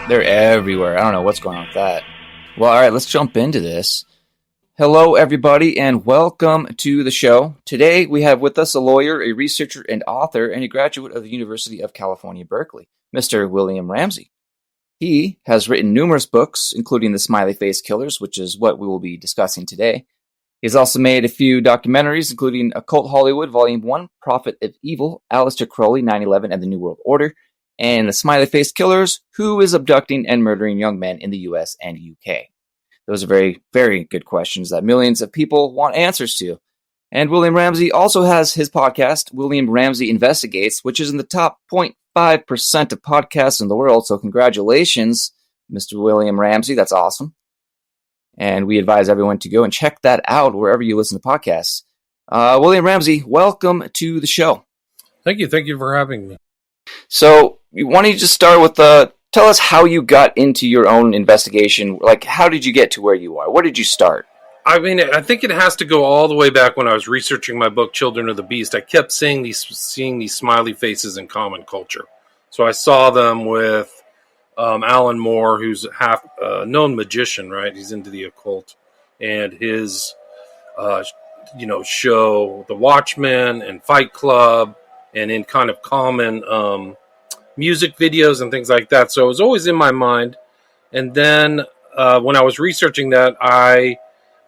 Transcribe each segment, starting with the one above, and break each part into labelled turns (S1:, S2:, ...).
S1: They're everywhere. I don't know what's going on with that. Well, all right, let's jump into this. Hello, everybody, and welcome to the show. Today, we have with us a lawyer, a researcher, and author, and a graduate of the University of California, Berkeley, Mr. William Ramsey. He has written numerous books, including The Smiley Face Killers, which is what we will be discussing today. He's also made a few documentaries, including Occult Hollywood, Volume 1, Prophet of Evil, Aleister Crowley, 9/11, and the New World Order, and The Smiley Face Killers, Who is Abducting and Murdering Young Men in the US and UK. Those are very, very good questions that millions of people want answers to. And William Ramsey also has his podcast, William Ramsey Investigates, which is in the top 0.5% of podcasts in the world. So congratulations, Mr. William Ramsey. That's awesome. And we advise everyone to go and check that out wherever you listen to podcasts. William Ramsey, welcome to the show.
S2: Thank you. Thank you for having me.
S1: So why don't you just start with tell us how you got into your own investigation. Like, how did you get to where you are? Where did you start?
S2: I mean, I think it has to go all the way back when I was researching my book, Children of the Beast. I kept seeing these smiley faces in common culture. So I saw them with Alan Moore, who's a half known magician, right? He's into the occult. And his, show, The Watchmen and Fight Club, and in kind of common music videos and things like that. So it was always in my mind. And then when I was researching that, I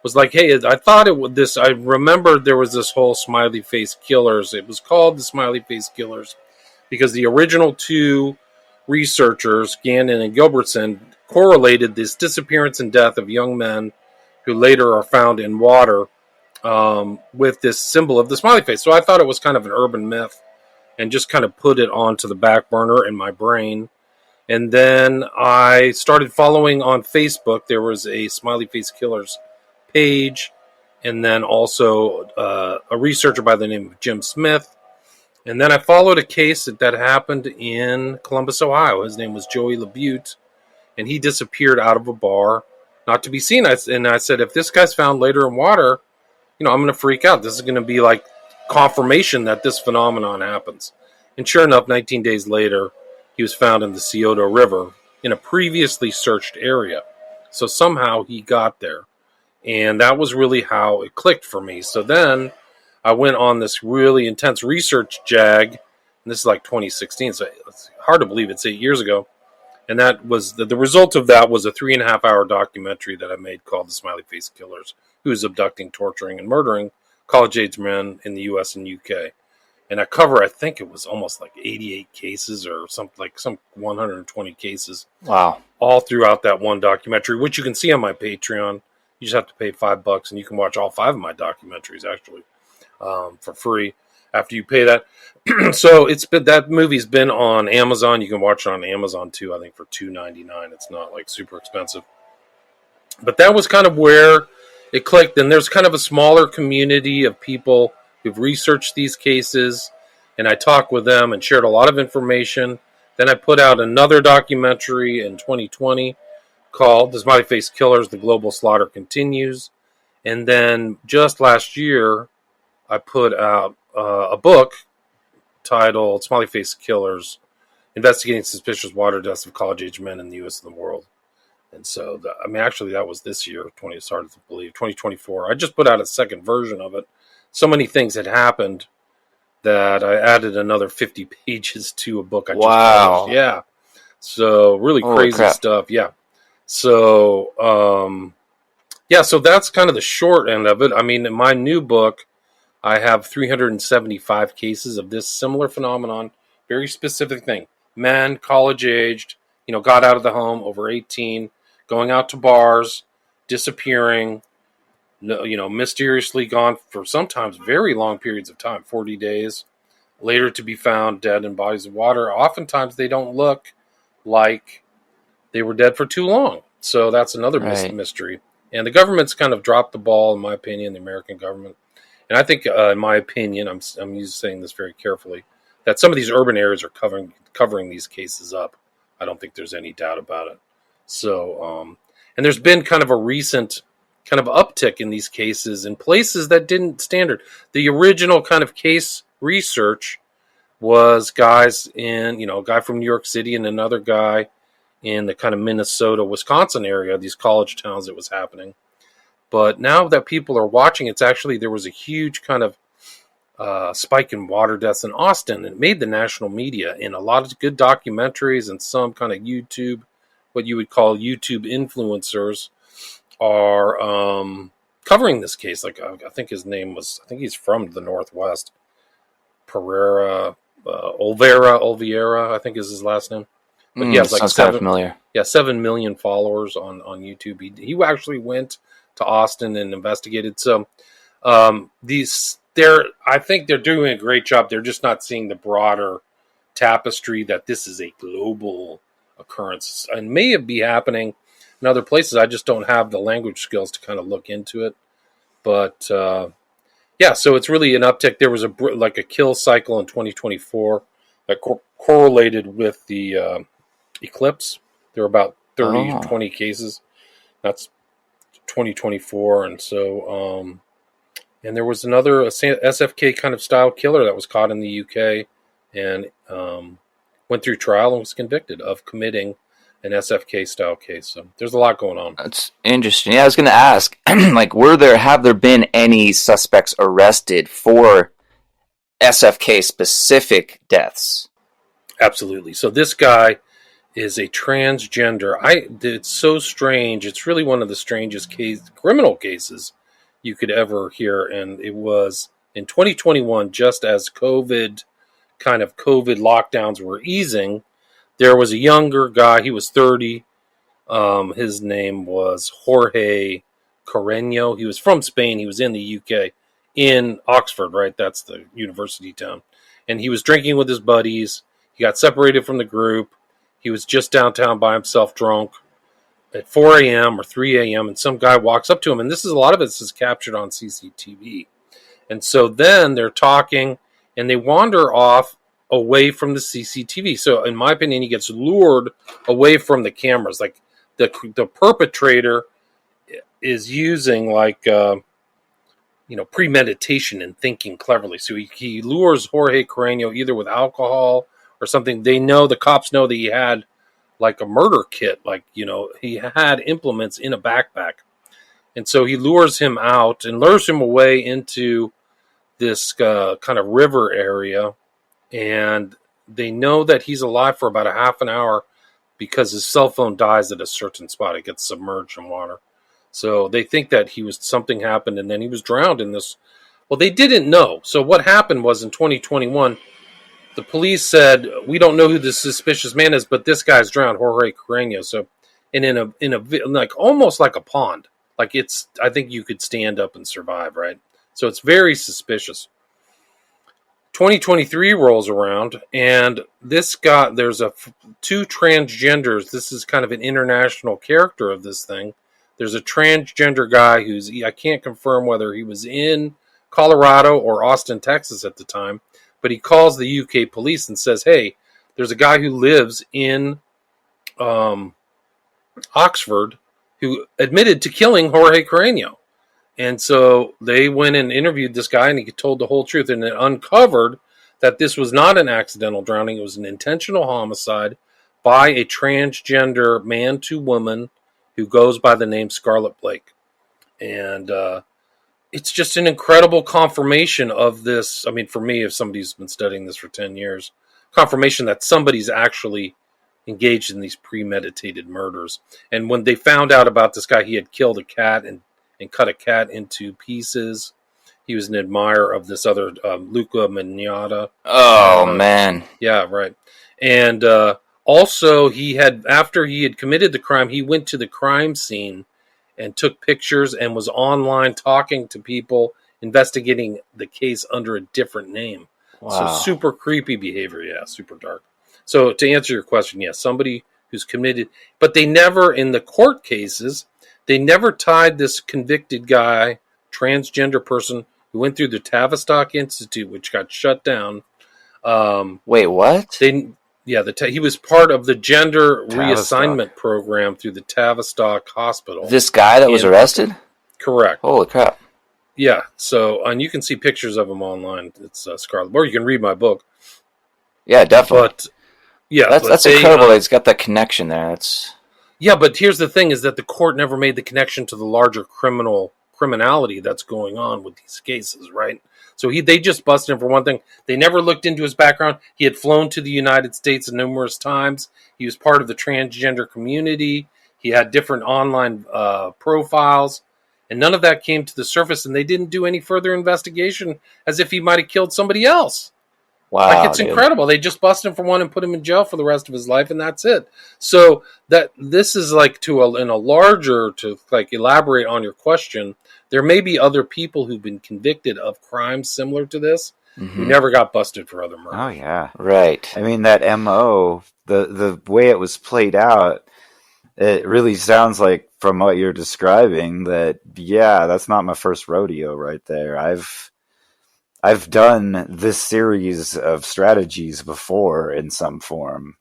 S2: was like, hey, I thought it was this. I remembered there was this whole Smiley Face Killers. It was called the Smiley Face Killers because the original two researchers, Gannon and Gilbertson, correlated this disappearance and death of young men who later are found in water with this symbol of the smiley face. So I thought it was kind of an urban myth, and just kind of put it onto the back burner in my brain. And then I started following on Facebook. There was a Smiley Face Killers page, and then also a researcher by the name of Jim Smith. And then I followed a case that happened in Columbus, Ohio. His name was Joey LaBute, and he disappeared out of a bar, not to be seen. And I said, if this guy's found later in water, I'm going to freak out. This is going to be like confirmation that this phenomenon happens. And sure enough, 19 days later, he was found in the Scioto River in a previously searched area. So somehow he got there. And that was really how it clicked for me. So then I went on this really intense research jag. And this is like 2016, so it's hard to believe it's 8 years ago. And that was the result of that was a 3.5-hour documentary that I made called The Smiley Face Killers, Who's Abducting, Torturing, and Murdering College-Age Men in the U.S. and U.K. And I cover, I think it was almost like 88 cases or something, like some 120 cases.
S1: Wow.
S2: All throughout that one documentary, which you can see on my Patreon. You just have to pay $5 and you can watch all 5 of my documentaries actually for free after you pay that. So that movie's been on Amazon. You can watch it on Amazon too, I think for $2.99. It's not like super expensive. But that was kind of where it clicked, and there's kind of a smaller community of people who've researched these cases, and I talked with them and shared a lot of information. Then I put out another documentary in 2020 called The Smiley Face Killers, The Global Slaughter Continues. And then just last year, I put out a book titled Smiley Face Killers, Investigating Suspicious Water Deaths of College-Age Men in the U.S. and the World. And so, actually, that was this year, 2024. I just put out a second version of it. So many things had happened that I added another 50 pages to a book I just published. Yeah. So, really crazy stuff. Yeah. So, so that's kind of the short end of it. I mean, in my new book, I have 375 cases of this similar phenomenon. Very specific thing. Men, college-aged, got out of the home, over 18, going out to bars, disappearing, mysteriously gone for sometimes very long periods of time, 40 days, later to be found dead in bodies of water. Oftentimes they don't look like they were dead for too long. So that's another mystery. And the government's kind of dropped the ball, in my opinion, the American government. And I think, in my opinion, I'm saying this very carefully, that some of these urban areas are covering these cases up. I don't think there's any doubt about it. So, and there's been kind of a recent kind of uptick in these cases in places that didn't standard. The original kind of case research was guys in, a guy from New York City and another guy in the kind of Minnesota, Wisconsin area, these college towns it was happening. But now that people are watching, there was a huge kind of spike in water deaths in Austin, and it made the national media, and a lot of good documentaries and some kind of YouTube, what you would call YouTube influencers, are covering this case. Like I think his name was, I think he's from the Northwest, Pereira, Olvera, I think is his last name. But he has like
S1: familiar.
S2: 7 million followers on YouTube. He actually went to Austin and investigated. So I think they're doing a great job. They're just not seeing the broader tapestry that this is a global occurrence and may be happening in other places. I just don't have the language skills to kind of look into it. But yeah, so it's really an uptick. There was a kill cycle in 2024 that correlated with the eclipse. There were about 20 cases. That's 2024, and so and there was another SFK kind of style killer that was caught in the UK and went through trial and was convicted of committing an SFK style case. So there's a lot going on.
S1: That's interesting. Yeah, I was going to ask, like, have there been any suspects arrested for SFK specific deaths?
S2: Absolutely. So this guy is a transgender. It's so strange. It's really one of the strangest criminal cases you could ever hear. And it was in 2021, just as COVID lockdowns were easing, there was a younger guy. He was 30. His name was Jorge Carreño. He was from Spain. He was in the UK, in Oxford, right? That's the university town. And he was drinking with his buddies. He got separated from the group. He was just downtown by himself, drunk, at 4 a.m. or 3 a.m., and some guy walks up to him, and a lot of this is captured on CCTV. And so then they're talking, and they wander off away from the CCTV. So in my opinion, he gets lured away from the cameras. Like the perpetrator is using premeditation and thinking cleverly. So he lures Jorge Carreño either with alcohol or something. The cops know that he had like a murder kit, he had implements in a backpack. And so he lures him out and lures him away into this kind of river area. And they know that he's alive for about a half an hour because his cell phone dies at a certain spot. It gets submerged in water. So they think that something happened and then he was drowned in this. Well, they didn't know. So what happened was in 2021, the police said, we don't know who this suspicious man is, but this guy's drowned, Jorge Carreño. So, and in a almost like a pond, I think you could stand up and survive, right? So it's very suspicious. 2023 rolls around, and there's two transgenders. This is kind of an international character of this thing. There's a transgender guy I can't confirm whether he was in Colorado or Austin, Texas at the time, but he calls the UK police and says, hey, there's a guy who lives in Oxford who admitted to killing Jorge Carreño. And so they went and interviewed this guy, and he told the whole truth, and it uncovered that this was not an accidental drowning. It was an intentional homicide by a transgender man to woman who goes by the name Scarlett Blake. And it's just an incredible confirmation of this. I mean, for me, if somebody's been studying this for 10 years, confirmation that somebody's actually engaged in these premeditated murders. And when they found out about this guy, he had killed a cat and cut a cat into pieces. He was an admirer of this other Luca Magnotta.
S1: Oh, man.
S2: Yeah, right. And also, after he had committed the crime, he went to the crime scene and took pictures and was online talking to people, investigating the case under a different name. Wow. So super creepy behavior. Yeah, super dark. So to answer your question, yes, somebody who's committed, but they never, in the court cases, they never tied this convicted guy, transgender person, who went through the Tavistock Institute, which got shut down.
S1: Wait, what?
S2: He was part of the gender reassignment program through the Tavistock Hospital.
S1: This guy that was arrested?
S2: Correct.
S1: Holy crap.
S2: Yeah, so, and you can see pictures of him online. It's Scarlett, or you can read my book.
S1: Yeah, definitely.
S2: But, Yeah, but
S1: That's incredible. It's got that connection there. That's
S2: yeah, but here's the thing: is that the court never made the connection to the larger criminality that's going on with these cases, right? So they just busted him for one thing. They never looked into his background. He had flown to the United States numerous times. He was part of the transgender community. He had different online profiles, and none of that came to the surface. And they didn't do any further investigation, as if he might have killed somebody else. Like,
S1: wow,
S2: it's
S1: dude.
S2: incredible. They just busted him for one and put him in jail for the rest of his life, and that's it. So that this is like to elaborate on your question. There may be other people who've been convicted of crimes similar to this who never got busted for other murders.
S3: Oh yeah,
S1: Right.
S3: I mean that MO, the way it was played out, it really sounds like from what you're describing that yeah, that's not my first rodeo right there. I've done this series of strategies before in some form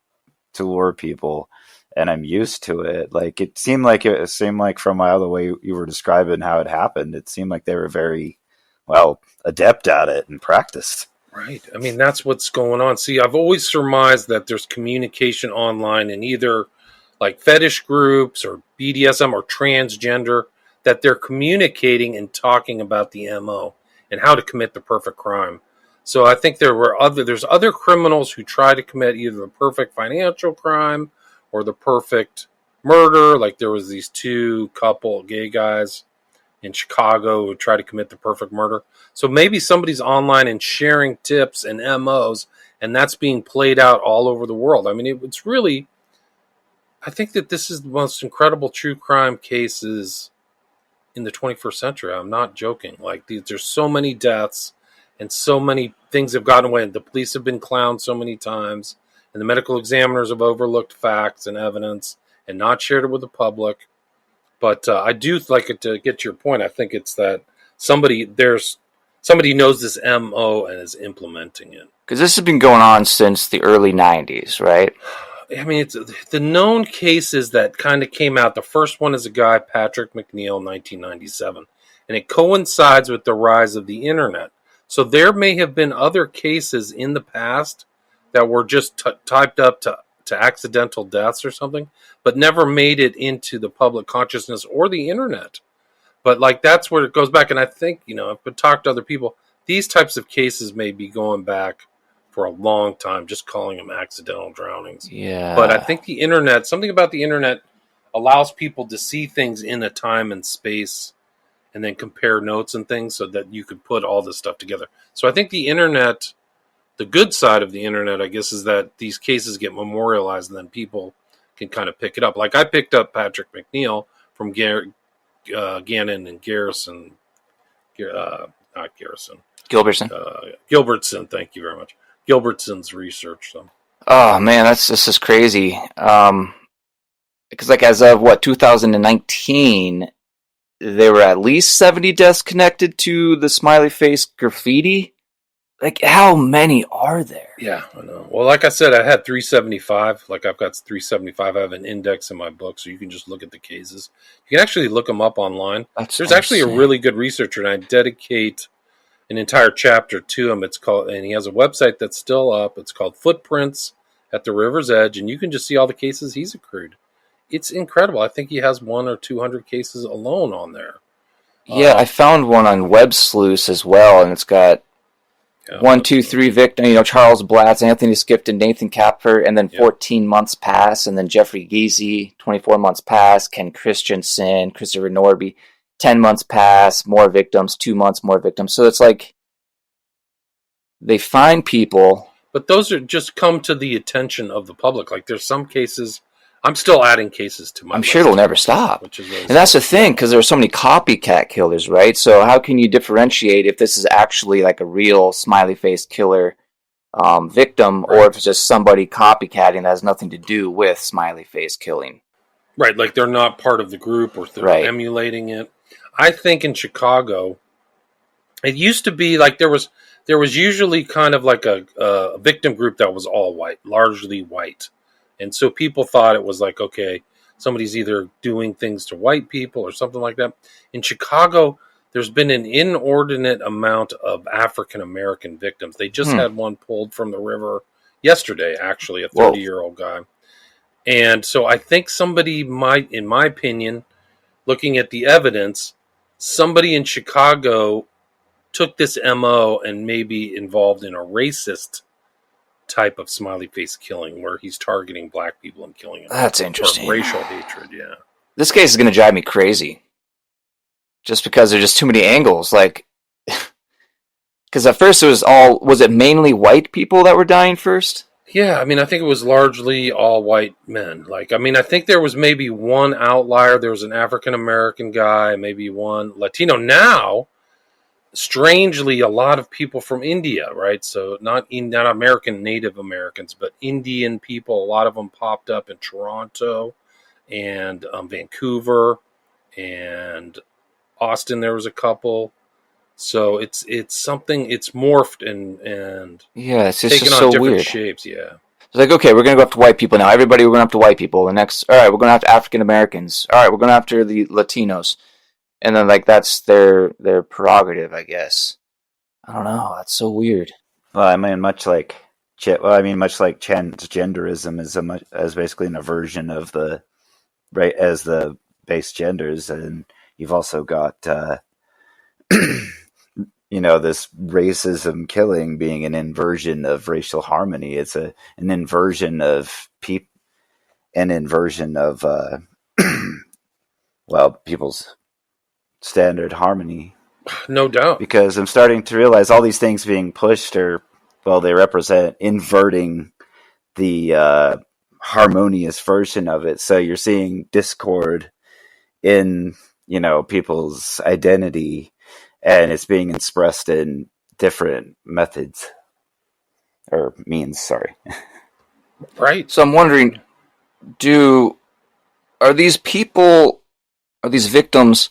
S3: to lure people, and I'm used to it. Like it seemed like from the way you were describing how it happened, it seemed like they were very well adept at it and practiced.
S2: Right. I mean, that's what's going on. See, I've always surmised that there's communication online in either like fetish groups or BDSM or transgender, that they're communicating and talking about the MO and how to commit the perfect crime. So I think there's other criminals who try to commit either the perfect financial crime or the perfect murder. Like there was these two couple gay guys in Chicago who tried to commit the perfect murder. So maybe somebody's online and sharing tips and MOs, and that's being played out all over the world. I mean, it's really, I think that this is the most incredible true crime cases in the 21st century. I'm not joking. Like there's so many deaths and so many things have gotten away. The police have been clowned so many times, and the medical examiners have overlooked facts and evidence and not shared it with the public. But I do like it, to get to your point. I think it's that somebody knows this MO and is implementing it.
S1: Because this has been going on since the early 90s, right?
S2: I mean, it's the known cases that kind of came out. The first one is a guy, Patrick McNeil, 1997. And it coincides with the rise of the internet. So there may have been other cases in the past that were just typed up to accidental deaths or something, but never made it into the public consciousness or the internet. But like that's where it goes back. And I think, I've been talking to other people, these types of cases may be going back for a long time, just calling them accidental drownings.
S1: Yeah.
S2: But I think the internet, something about the internet allows people to see things in a time and space and then compare notes and things so that you could put all this stuff together. So I think the internet, the good side of the internet, I guess, is that these cases get memorialized and then people can kind of pick it up. Like I picked up Patrick McNeil from Gannon and Garrison, not Garrison.
S1: Gilbertson.
S2: Gilbertson, thank you very much. Gilbertson's research. So.
S1: Oh man, this is crazy. Because like as of 2019, there were at least 70 deaths connected to the smiley face graffiti. Like, how many are there?
S2: Yeah, I know. Well, like I said, I had 375. Like I've got 375. I have an index in my book, so you can just look at the cases. You can actually look them up online. There's actually a really good researcher, and I dedicate an entire chapter to him. And he has a website that's still up. It's called Footprints at the River's Edge, and you can just see all the cases he's accrued. It's incredible. I think he has 100 or 200 cases alone on there.
S1: Yeah, I found one on Web Sleuth as well, and it's got 1, 2, 3 victims. Charles Blatz, Anthony Skipton, Nathan Kapfer, and then 14 months pass, and then Jeffrey Geezy, 24 months pass, Ken Christensen, Christopher Norby, 10 months pass, more victims, 2 months, more victims. So it's like they find people.
S2: But those are just come to the attention of the public. Like there's some cases, I'm still adding cases to my
S1: I'm
S2: list,
S1: sure it'll never stop. And that's the thing, because there's so many copycat killers, right? So how can you differentiate if this is actually like a real smiley face killer victim, or if it's just somebody copycatting that has nothing to do with smiley face killing?
S2: Right, like they're not part of the group or they're emulating it. I think in Chicago, it used to be like there was usually kind of like a victim group that was all white, largely white. And so people thought it was like, okay, somebody's either doing things to white people or something like that. In Chicago, there's been an inordinate amount of African-American victims. They just had one pulled from the river yesterday, actually, a
S1: Whoa.
S2: 30-year-old guy. And so I think somebody might, in my opinion, looking at the evidence, somebody in Chicago took this MO and maybe involved in a racist type of smiley face killing where he's targeting black people and killing them.
S1: That's interesting.
S2: Or racial hatred, yeah.
S1: This case is going to drive me crazy. Just because there's just too many angles. Like, because at first was it mainly white people that were dying first?
S2: Yeah, I mean, I think it was largely all white men. Like, I mean, I think there was maybe one outlier. There was an African-American guy, maybe one Latino. Now, strangely, a lot of people from India, right? So not American Native Americans, but Indian people. A lot of them popped up in Toronto and Vancouver and Austin. There was a couple. So it's something. It's morphed and
S1: Yeah, it's just
S2: taken on
S1: so
S2: different
S1: weird.
S2: shapes. Yeah.
S1: It's like, okay, we're going to go after white people now. Everybody, we're going after white people. The next, all right, we're going after African Americans. All right, we're going after the Latinos. And then, like, that's their prerogative, I guess. I don't know. That's so weird.
S3: Well, I mean, much like transgenderism is basically an aversion of the right as the base genders, and you've also got this racism killing being an inversion of racial harmony. It's an inversion of people's standard harmony.
S2: No doubt.
S3: Because I'm starting to realize all these things being pushed they represent inverting the harmonious version of it. So you're seeing discord in, people's identity, and it's being expressed in different methods or means, sorry.
S2: Right.
S1: So I'm wondering, are these victims,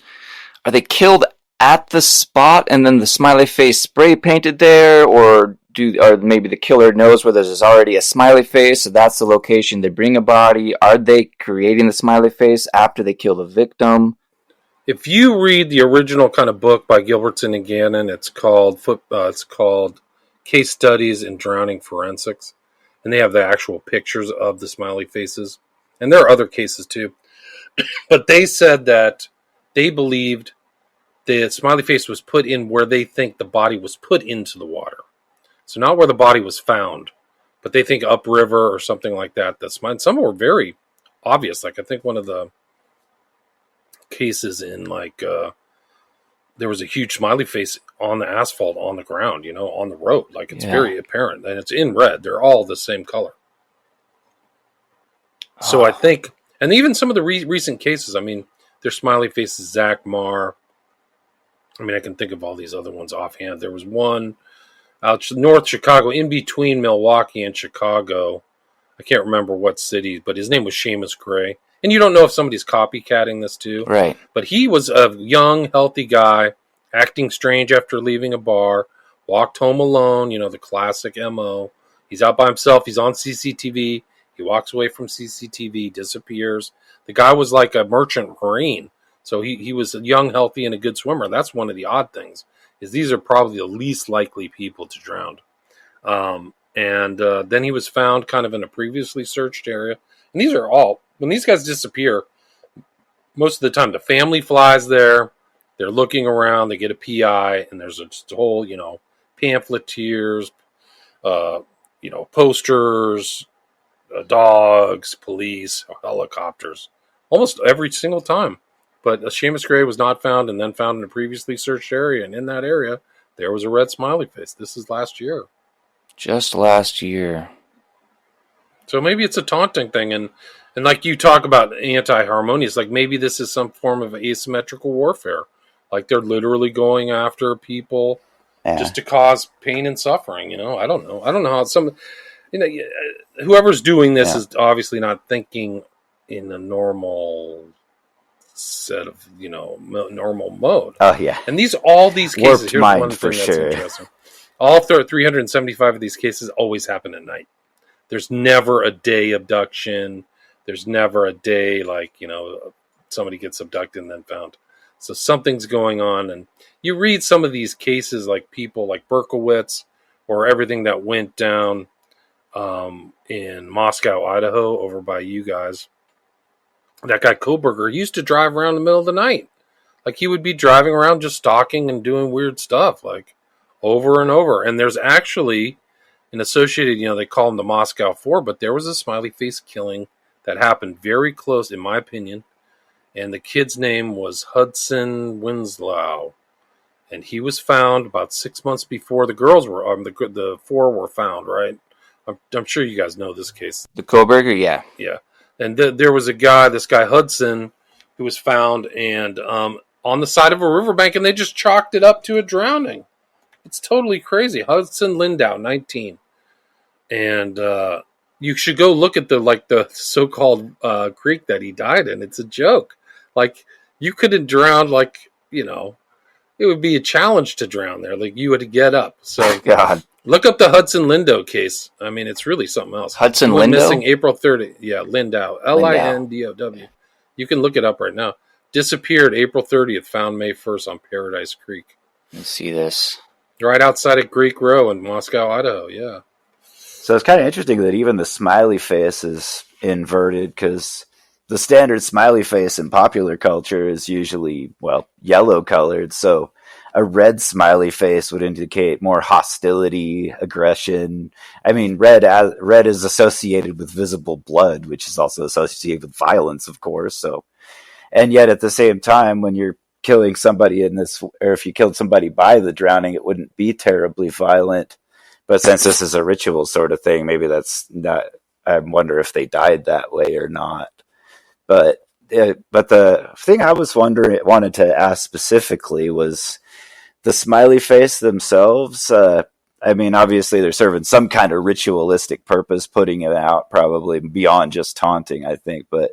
S1: are they killed at the spot and then the smiley face spray painted there, or maybe the killer knows where there's already a smiley face, so that's the location they bring a body? Are they creating the smiley face after they kill the victim?
S2: If you read the original kind of book by Gilbertson and Gannon, it's called Case Studies in Drowning Forensics, and they have the actual pictures of the smiley faces, and there are other cases too. But they said that they believed the smiley face was put in where they think the body was put into the water. So not where the body was found, but they think upriver or something like that. Some were very obvious. Like I think one of the cases in there was a huge smiley face on the asphalt on the ground, on the road. Like it's very apparent, and it's in red. They're all the same color. So I think, and even some of the recent cases, I mean, their smiley faces, Zach Marr. I mean, I can think of all these other ones offhand. There was one out North Chicago, in between Milwaukee and Chicago. I can't remember what city, but his name was Seamus Gray. And you don't know if somebody's copycatting this too.
S1: Right.
S2: But he was a young, healthy guy, acting strange after leaving a bar, walked home alone, the classic MO. He's out by himself. He's on CCTV. He walks away from CCTV, disappears. The guy was like a merchant marine. So he was young, healthy, and a good swimmer. That's one of the odd things, is these are probably the least likely people to drown. And then he was found kind of in a previously searched area. And these are all, when these guys disappear, most of the time the family flies there. They're looking around. They get a PI, and there's just a whole, pamphleteers, posters, dogs, police, helicopters, almost every single time. But Seamus Gray was not found, and then found in a previously searched area. And in that area, there was a red smiley face. This is last year.
S1: Just last year.
S2: So maybe it's a taunting thing. And like you talk about anti-harmonious, like maybe this is some form of asymmetrical warfare. Like they're literally going after people just to cause pain and suffering. I don't know. I don't know how whoever's doing this is obviously not thinking in a normal set of normal mode.
S3: Oh yeah.
S2: And all these cases,
S3: warped
S2: here's
S3: mind
S2: one thing
S3: for
S2: that's
S3: sure.
S2: interesting. All 375 of these cases always happen at night. There's never a day abduction. There's never a day somebody gets abducted and then found. So something's going on. And you read some of these cases, like people like Berkowitz, or everything that went down in Moscow, Idaho, over by you guys. That guy Koberger used to drive around in the middle of the night. Like he would be driving around just stalking and doing weird stuff, like over and over. And there's actually an associated, they call them the Moscow Four, but there was a smiley face killing that happened very close, in my opinion. And the kid's name was Hudson Winslow. And he was found about 6 months before the girls were, the four were found, right? I'm sure you guys know this case.
S1: The Koberger, yeah.
S2: Yeah. And there was this guy Hudson, who was found and on the side of a riverbank, and they just chalked it up to a drowning. It's totally crazy. Hudson Lindau, 19. And you should go look at the so-called creek that he died in. It's a joke. Like, you couldn't drown, it would be a challenge to drown there. Like, you had to get up. So
S3: God.
S2: Look up the Hudson Lindau case. I mean, it's really something else.
S1: Hudson
S2: Went
S1: Lindau?
S2: missing April 30th. Yeah, Lindau. Lindow. You can look it up right now. Disappeared April 30th, found May 1st on Paradise Creek.
S1: Let's see this.
S2: Right outside of Greek Row in Moscow, Idaho, yeah.
S3: So it's kind of interesting that even the smiley face is inverted, because the standard smiley face in popular culture is usually, yellow colored. So a red smiley face would indicate more hostility, aggression. I mean, red is associated with visible blood, which is also associated with violence, of course. So, and yet at the same time, when you're killing somebody or if you killed somebody by the drowning, it wouldn't be terribly violent. But since this is a ritual sort of thing, maybe that's not. I wonder if they died that way or not. But the thing I wanted to ask specifically was the smiley face themselves. I mean, obviously they're serving some kind of ritualistic purpose, putting it out probably beyond just taunting, I think. But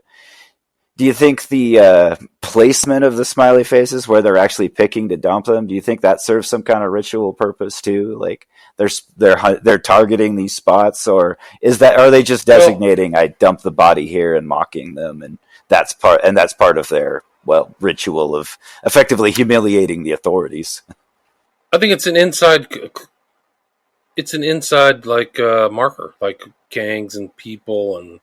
S3: do you think the placement of the smiley faces, where they're actually picking to dump them, do you think that serves some kind of ritual purpose too? Like they're targeting these spots, or are they just designating, I dump the body here and mocking them, and that's part of their ritual of effectively humiliating the authorities?
S2: I think it's an inside marker, like gangs and people and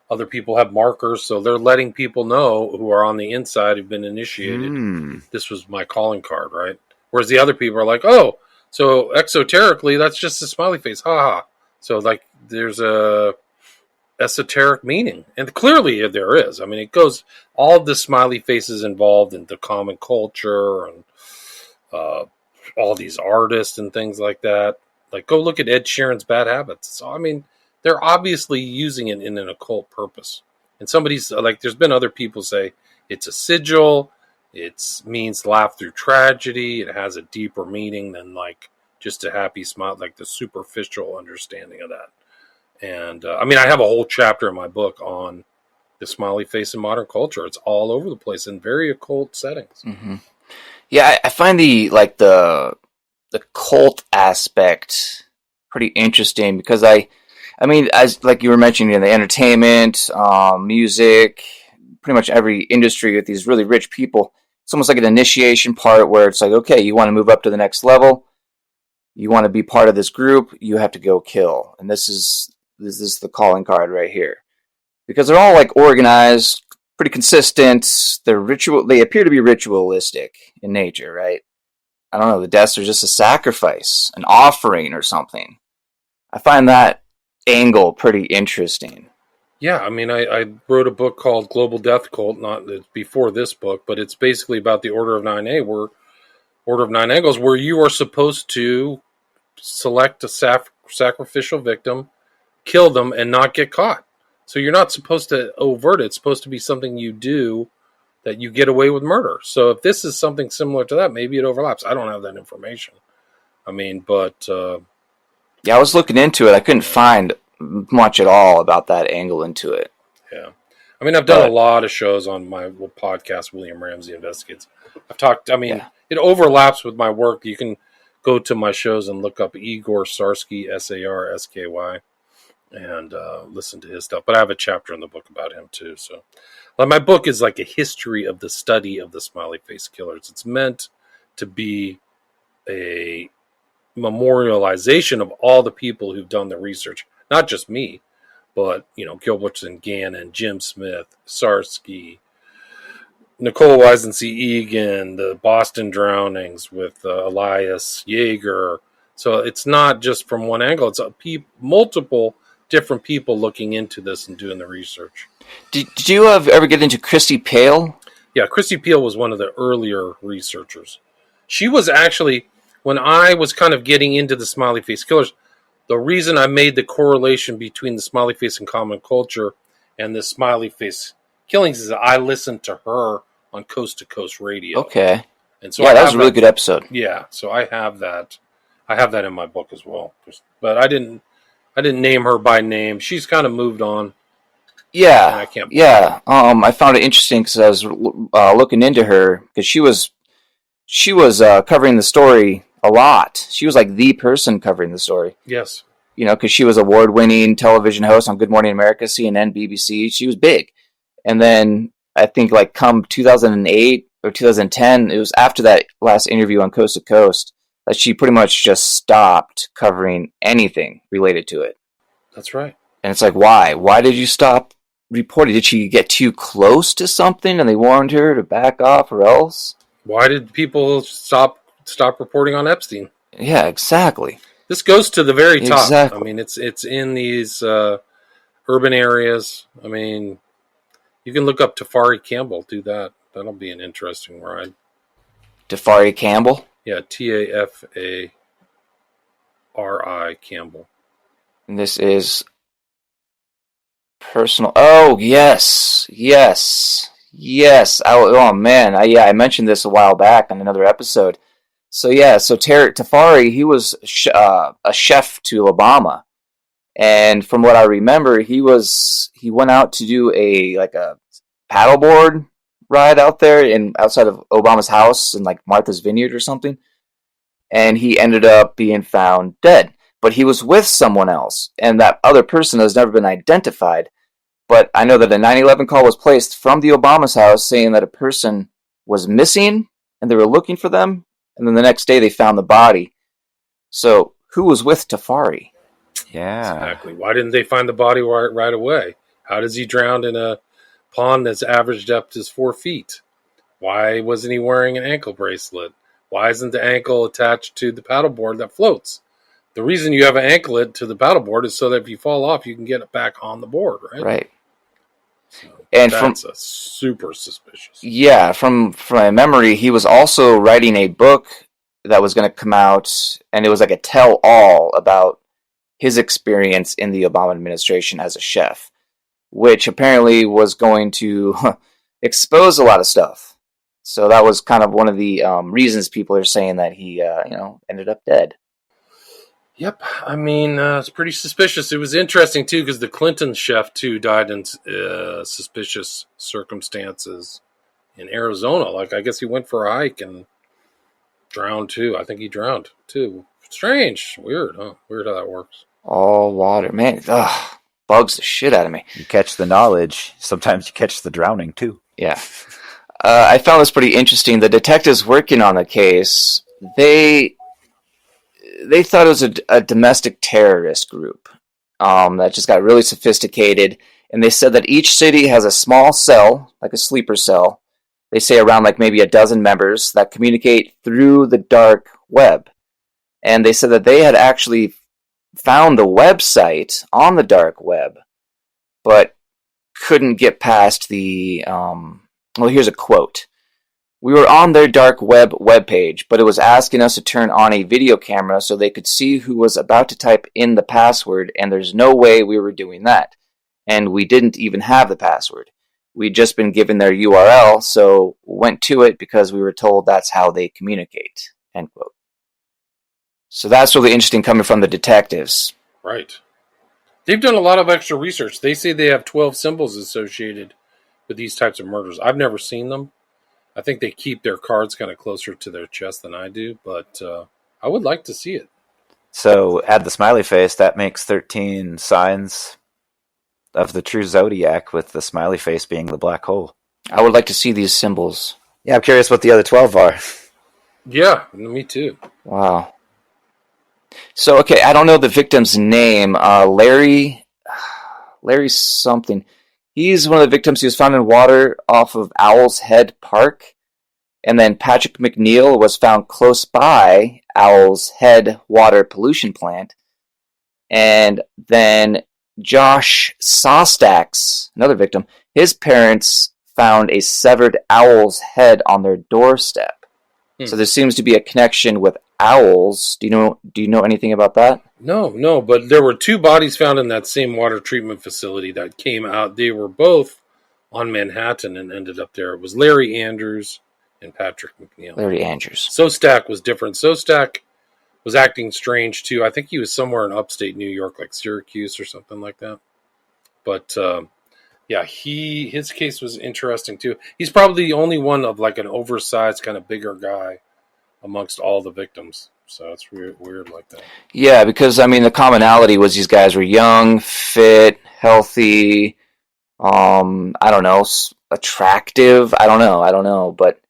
S2: other people have markers, so they're letting people know who are on the inside who've been initiated. This was my calling card, right? Whereas the other people are like, oh, so exoterically, that's just a smiley face, haha. So there's a esoteric meaning, and clearly there is. I mean, it goes, all of the smiley faces involved in the common culture and all these artists and things like that. Like, go look at Ed Sheeran's Bad Habits. So, I mean, they're obviously using it in an occult purpose. And somebody's there's been other people say it's a sigil, it means laugh through tragedy, it has a deeper meaning than just a happy smile, like the superficial understanding of that. And I mean, I have a whole chapter in my book on the smiley face in modern culture. It's all over the place in very occult settings.
S1: Mm-hmm. Yeah, I find the cult aspect pretty interesting, because I mean, as like you were mentioning, in the entertainment, music, pretty much every industry with these really rich people, it's almost like an initiation part where it's like, okay, you want to move up to the next level, you want to be part of this group, you have to go kill. And this is the calling card right here, because they're all organized, pretty consistent. They appear to be ritualistic in nature, right? I don't know, the deaths are just a sacrifice, an offering or something. I find that angle pretty interesting.
S2: Yeah, I mean, I wrote a book called Global Death Cult, not before this book, but it's basically about the Order of 9A, where Order of Nine Angles, where you are supposed to select a sacrificial victim, kill them, and not get caught. So you're not supposed to overt it. It's supposed to be something you do that you get away with murder. So if this is something similar to that, maybe it overlaps. I don't have that information. I mean, but...
S1: yeah, I was looking into it. I couldn't find much at all about that angle into it.
S2: Yeah. I mean, I've done a lot of shows on my podcast, William Ramsey Investigates. I've talked, It overlaps with my work. You can go to my shows and look up Igor Sarsky, Sarsky, and listen to his stuff. But I have a chapter in the book about him, too. So, my book is like a history of the study of the smiley face killers. It's meant to be a memorialization of all the people who've done the research, not just me, but Gilbert and Gannon, Jim Smith, Sarsky, Nicole Wisency Egan, the Boston drownings with Elias Yeager. So it's not just from one angle; it's multiple different people looking into this and doing the research.
S1: Did you ever get into Christy Pale?
S2: Yeah, Christy Peel was one of the earlier researchers. She was actually, when I was kind of getting into the smiley face killers, the reason I made the correlation between the smiley face and common culture and the smiley face killings is that I listened to her on Coast to Coast Radio.
S1: Okay.
S2: And so
S1: that was a really good episode.
S2: Yeah, so I have that. I have that in my book as well. But I didn't name her by name. She's kind of moved on.
S1: Yeah, I found it interesting because I was looking into her because she was covering the story a lot. She was like the person covering the story.
S2: Yes.
S1: Because she was award-winning television host on Good Morning America, CNN, BBC. She was big. And then I think like come 2008 or 2010, it was after that last interview on Coast to Coast that she pretty much just stopped covering anything related to it.
S2: That's right.
S1: And it's like, why? Why did you stop reporting? Did she get too close to something and they warned her to back off or else?
S2: Why did people stop reporting on Epstein?
S1: Yeah, exactly.
S2: This goes to the very top.
S1: Exactly.
S2: I mean, it's in these urban areas. I mean, you can look up Tafari Campbell. Do that. That'll be an interesting ride.
S1: Tafari Campbell?
S2: Yeah, Tafari Campbell.
S1: And this is personal. Oh, yes. Oh, man. I mentioned this a while back on another episode. So Tafari, he was a chef to Obama. And from what I remember, he went out to do a paddleboard ride out there outside of Obama's house in like Martha's Vineyard or something. And he ended up being found dead. But he was with someone else, and that other person has never been identified. But I know that a 9/11 call was placed from the Obama's house saying that a person was missing, and they were looking for them, and then the next day they found the body. So who was with Tafari?
S3: Yeah.
S2: Exactly. Why didn't they find the body right away? How does he drown in a pond that's average depth is 4 feet? Why wasn't he wearing an ankle bracelet? Why isn't the ankle attached to the paddleboard that floats? The reason you have an anklet to the paddleboard is so that if you fall off, you can get it back on the board, right?
S1: Right.
S2: So
S1: And
S2: that's super suspicious.
S1: Yeah, from my memory, he was also writing a book that was going to come out, and it was like a tell-all about his experience in the Obama administration as a chef, which apparently was going to expose a lot of stuff. So that was kind of one of the reasons people are saying that he, ended up dead.
S2: Yep, I mean, it's pretty suspicious. It was interesting, too, because the Clinton chef, too, died in suspicious circumstances in Arizona. Like, I guess he went for a hike and drowned, too. I think he drowned, too. Strange. Weird, huh? Weird how that works.
S1: All water. Man, bugs the shit out of me.
S3: You catch the knowledge. Sometimes you catch the drowning, too.
S1: Yeah. I found this pretty interesting. The detectives working on the case, they thought it was a domestic terrorist group that just got really sophisticated, and they said that each city has a small cell, like a sleeper cell. They say around like maybe a dozen members that communicate through the dark web. And they said that they had actually found the website on the dark web, but couldn't get past the... here's a quote. We were on their dark webpage, but it was asking us to turn on a video camera so they could see who was about to type in the password, and there's no way we were doing that. And we didn't even have the password. We'd just been given their URL, so went to it because we were told that's how they communicate. End quote. So that's really interesting coming from the detectives.
S2: Right. They've done a lot of extra research. They say they have 12 symbols associated with these types of murders. I've never seen them. I think they keep their cards kind of closer to their chest than I do, but I would like to see it.
S3: So add the smiley face. That makes 13 signs of the true zodiac, with the smiley face being the black hole.
S1: I would like to see these symbols.
S3: Yeah, I'm curious what the other 12 are.
S2: Yeah, me too.
S1: Wow. So, okay, I don't know the victim's name. Larry something. He's one of the victims. He was found in water off of Owl's Head Park. And then Patrick McNeil was found close by Owl's Head water pollution plant. And then Josh Sostak's, another victim, his parents found a severed owl's head on their doorstep. So there seems to be a connection with owls. Do you know anything about that?
S2: No, but there were two bodies found in that same water treatment facility that came out. They were both on Manhattan and ended up there. It was Larry Andrews and Patrick McNeil.
S1: Larry Andrews.
S2: Sostak was different. Sostak was acting strange too. I think he was somewhere in upstate New York, like Syracuse or something like that. But yeah, his case was interesting too. He's probably the only one of like an oversized kind of bigger guy amongst all the victims. So it's weird like that.
S1: Yeah, because I mean the commonality was these guys were young, fit, healthy, I don't know, attractive. I don't know, but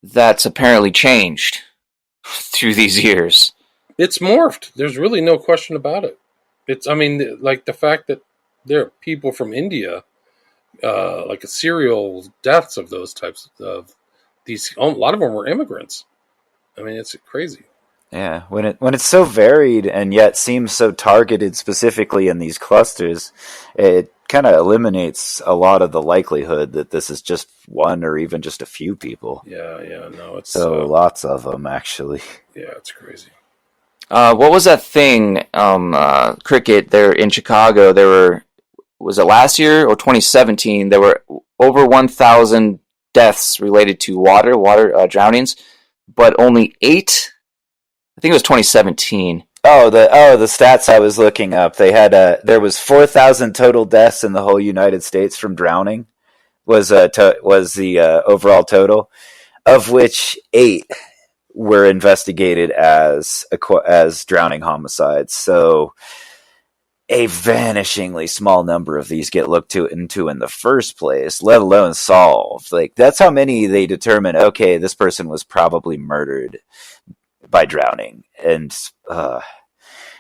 S1: that's apparently changed through these years.
S2: It's morphed. There's really no question about it. I mean, like the fact that there are people from India, like a serial deaths of those types of these. A lot of them were immigrants. I mean, it's crazy.
S3: Yeah, when it's so varied and yet seems so targeted specifically in these clusters, it kind of eliminates a lot of the likelihood that this is just one or even just a few people.
S2: Yeah, no, it's
S3: so lots of them actually.
S2: Yeah, it's crazy.
S1: What was that thing, cricket there in Chicago? Was it last year or 2017? There were over 1,000 deaths related to water drownings, but only 8. I think it was 2017.
S3: The stats I was looking up. They had there was 4,000 total deaths in the whole United States from drowning. Was the overall total, of which 8 were investigated as drowning homicides. So a vanishingly small number of these get looked into in the first place, let alone solved. Like that's how many they determine. Okay, this person was probably murdered by drowning, and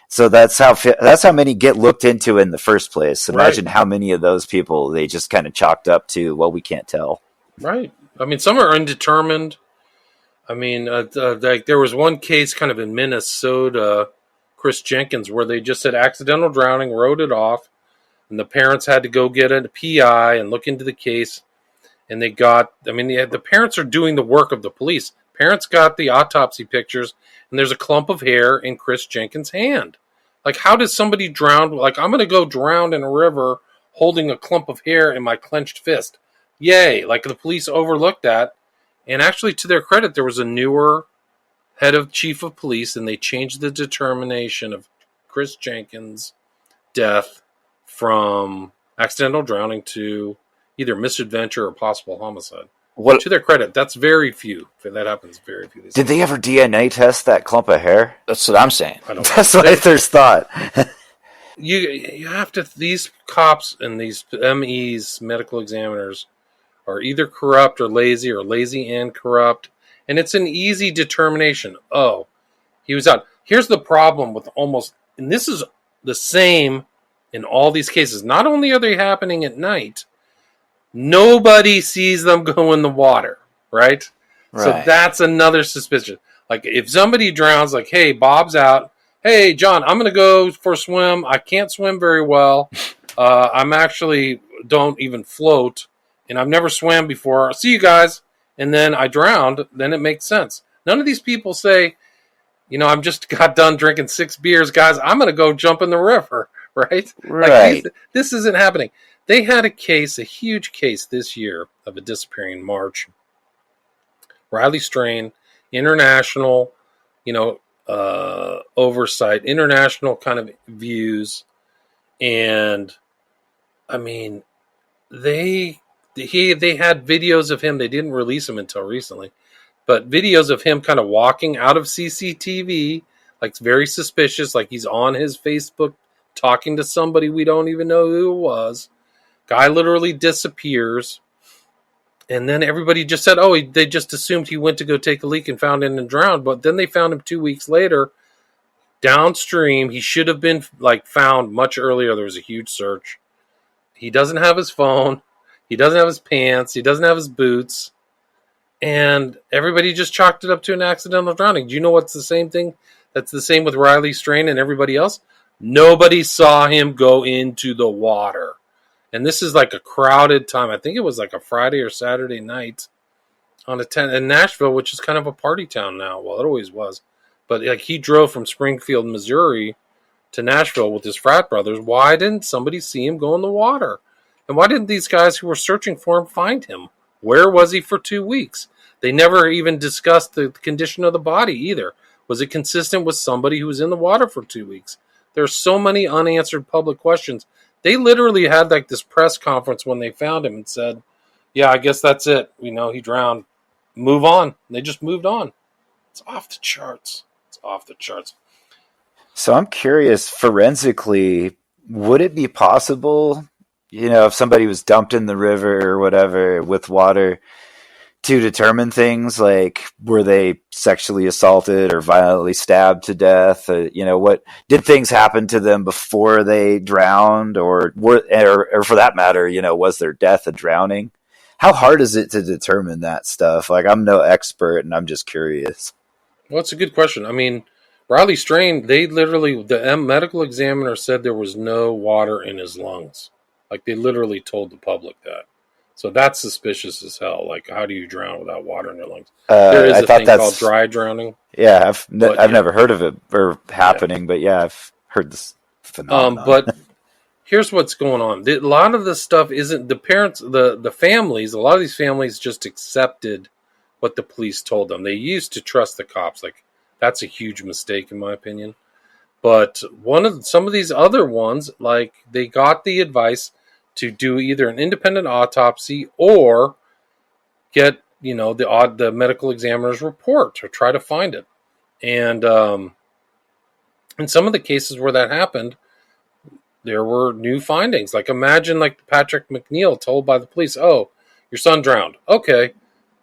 S3: so that's how many get looked into in the first place. Imagine how many of those people they just kind of chalked up to, well, we can't tell.
S2: Right. I mean, some are undetermined. I mean, like there was one case kind of in Minnesota, Chris Jenkins, where they just said accidental drowning, wrote it off, and the parents had to go get a PI and look into the case. And they got, I mean, the parents are doing the work of the police. Parents got the autopsy pictures, and there's a clump of hair in Chris Jenkins' hand. Like, how does somebody drown? Like, I'm going to go drown in a river holding a clump of hair in my clenched fist. Yay. Like, the police overlooked that. And actually, to their credit, there was a newer chief of police, and they changed the determination of Chris Jenkins' death from accidental drowning to either misadventure or possible homicide. To their credit, that's very few. That happens very few.
S3: Did they ever DNA test that clump of hair?
S1: That's what I'm saying.
S3: That's what I first thought.
S2: You have to. These cops and these MEs, medical examiners, are either corrupt or lazy and corrupt, and it's an easy determination. Oh, he was out. Here's the problem with and this is the same in all these cases. Not only are they happening at night, nobody sees them go in the water, right? So that's another suspicion. Like if somebody drowns, like, hey, Bob's out. Hey, John, I'm going to go for a swim. I can't swim very well. I'm actually don't even float, and I've never swam before. I'll see you guys. And then I drowned. Then it makes sense. None of these people say, I'm just got done drinking 6 beers, guys. I'm going to go jump in the river, right? Like this isn't happening. They had a huge case this year of a disappearing March. Riley Strain, international, oversight, international kind of views. And, I mean, they had videos of him. They didn't release them until recently. But videos of him kind of walking out of CCTV, like very suspicious, like he's on his Facebook talking to somebody we don't even know who it was. Guy literally disappears. And then everybody just said, they just assumed he went to go take a leak and found him and drowned. But then they found him 2 weeks later Downstream, he should have been like found much earlier. There was a huge search. He doesn't have his phone. He doesn't have his pants. He doesn't have his boots. And everybody just chalked it up to an accidental drowning. Do you know what's the same thing? That's the same with Riley Strain and everybody else. Nobody saw him go into the water. And this is like a crowded time. I think it was like a Friday or Saturday night on a 10 in Nashville, which is kind of a party town now. Well, it always was. But like he drove from Springfield, Missouri to Nashville with his frat brothers. Why didn't somebody see him go in the water? And why didn't these guys who were searching for him find him? Where was he for 2 weeks? They never even discussed the condition of the body either. Was it consistent with somebody who was in the water for 2 weeks? There are so many unanswered public questions. They literally had like this press conference when they found him and said, yeah, I guess that's it. You know, he drowned. Move on. And they just moved on. It's off the charts. It's off the charts.
S3: So I'm curious, forensically, would it be possible, if somebody was dumped in the river or whatever with water, to determine things like were they sexually assaulted or violently stabbed to death? What did things happen to them before they drowned, or for that matter, was their death a drowning? How hard is it to determine that stuff? Like, I'm no expert, and I'm just curious.
S2: Well, it's a good question. I mean, Riley Strain, the medical examiner said there was no water in his lungs. Like, they literally told the public that. So that's suspicious as hell. Like, how do you drown without water in your lungs? There is a thing called dry drowning.
S3: Yeah, I've never heard of it or happening, but yeah, I've heard this phenomenon.
S2: But here's what's going on. A lot of this stuff isn't the parents, the families. A lot of these families just accepted what the police told them. They used to trust the cops. Like, that's a huge mistake in my opinion. But some of these other ones, like, they got the advice to do either an independent autopsy or get, the medical examiner's report or try to find it. And in some of the cases where that happened, there were new findings. Like, imagine like Patrick McNeil told by the police, "Oh, your son drowned." Okay,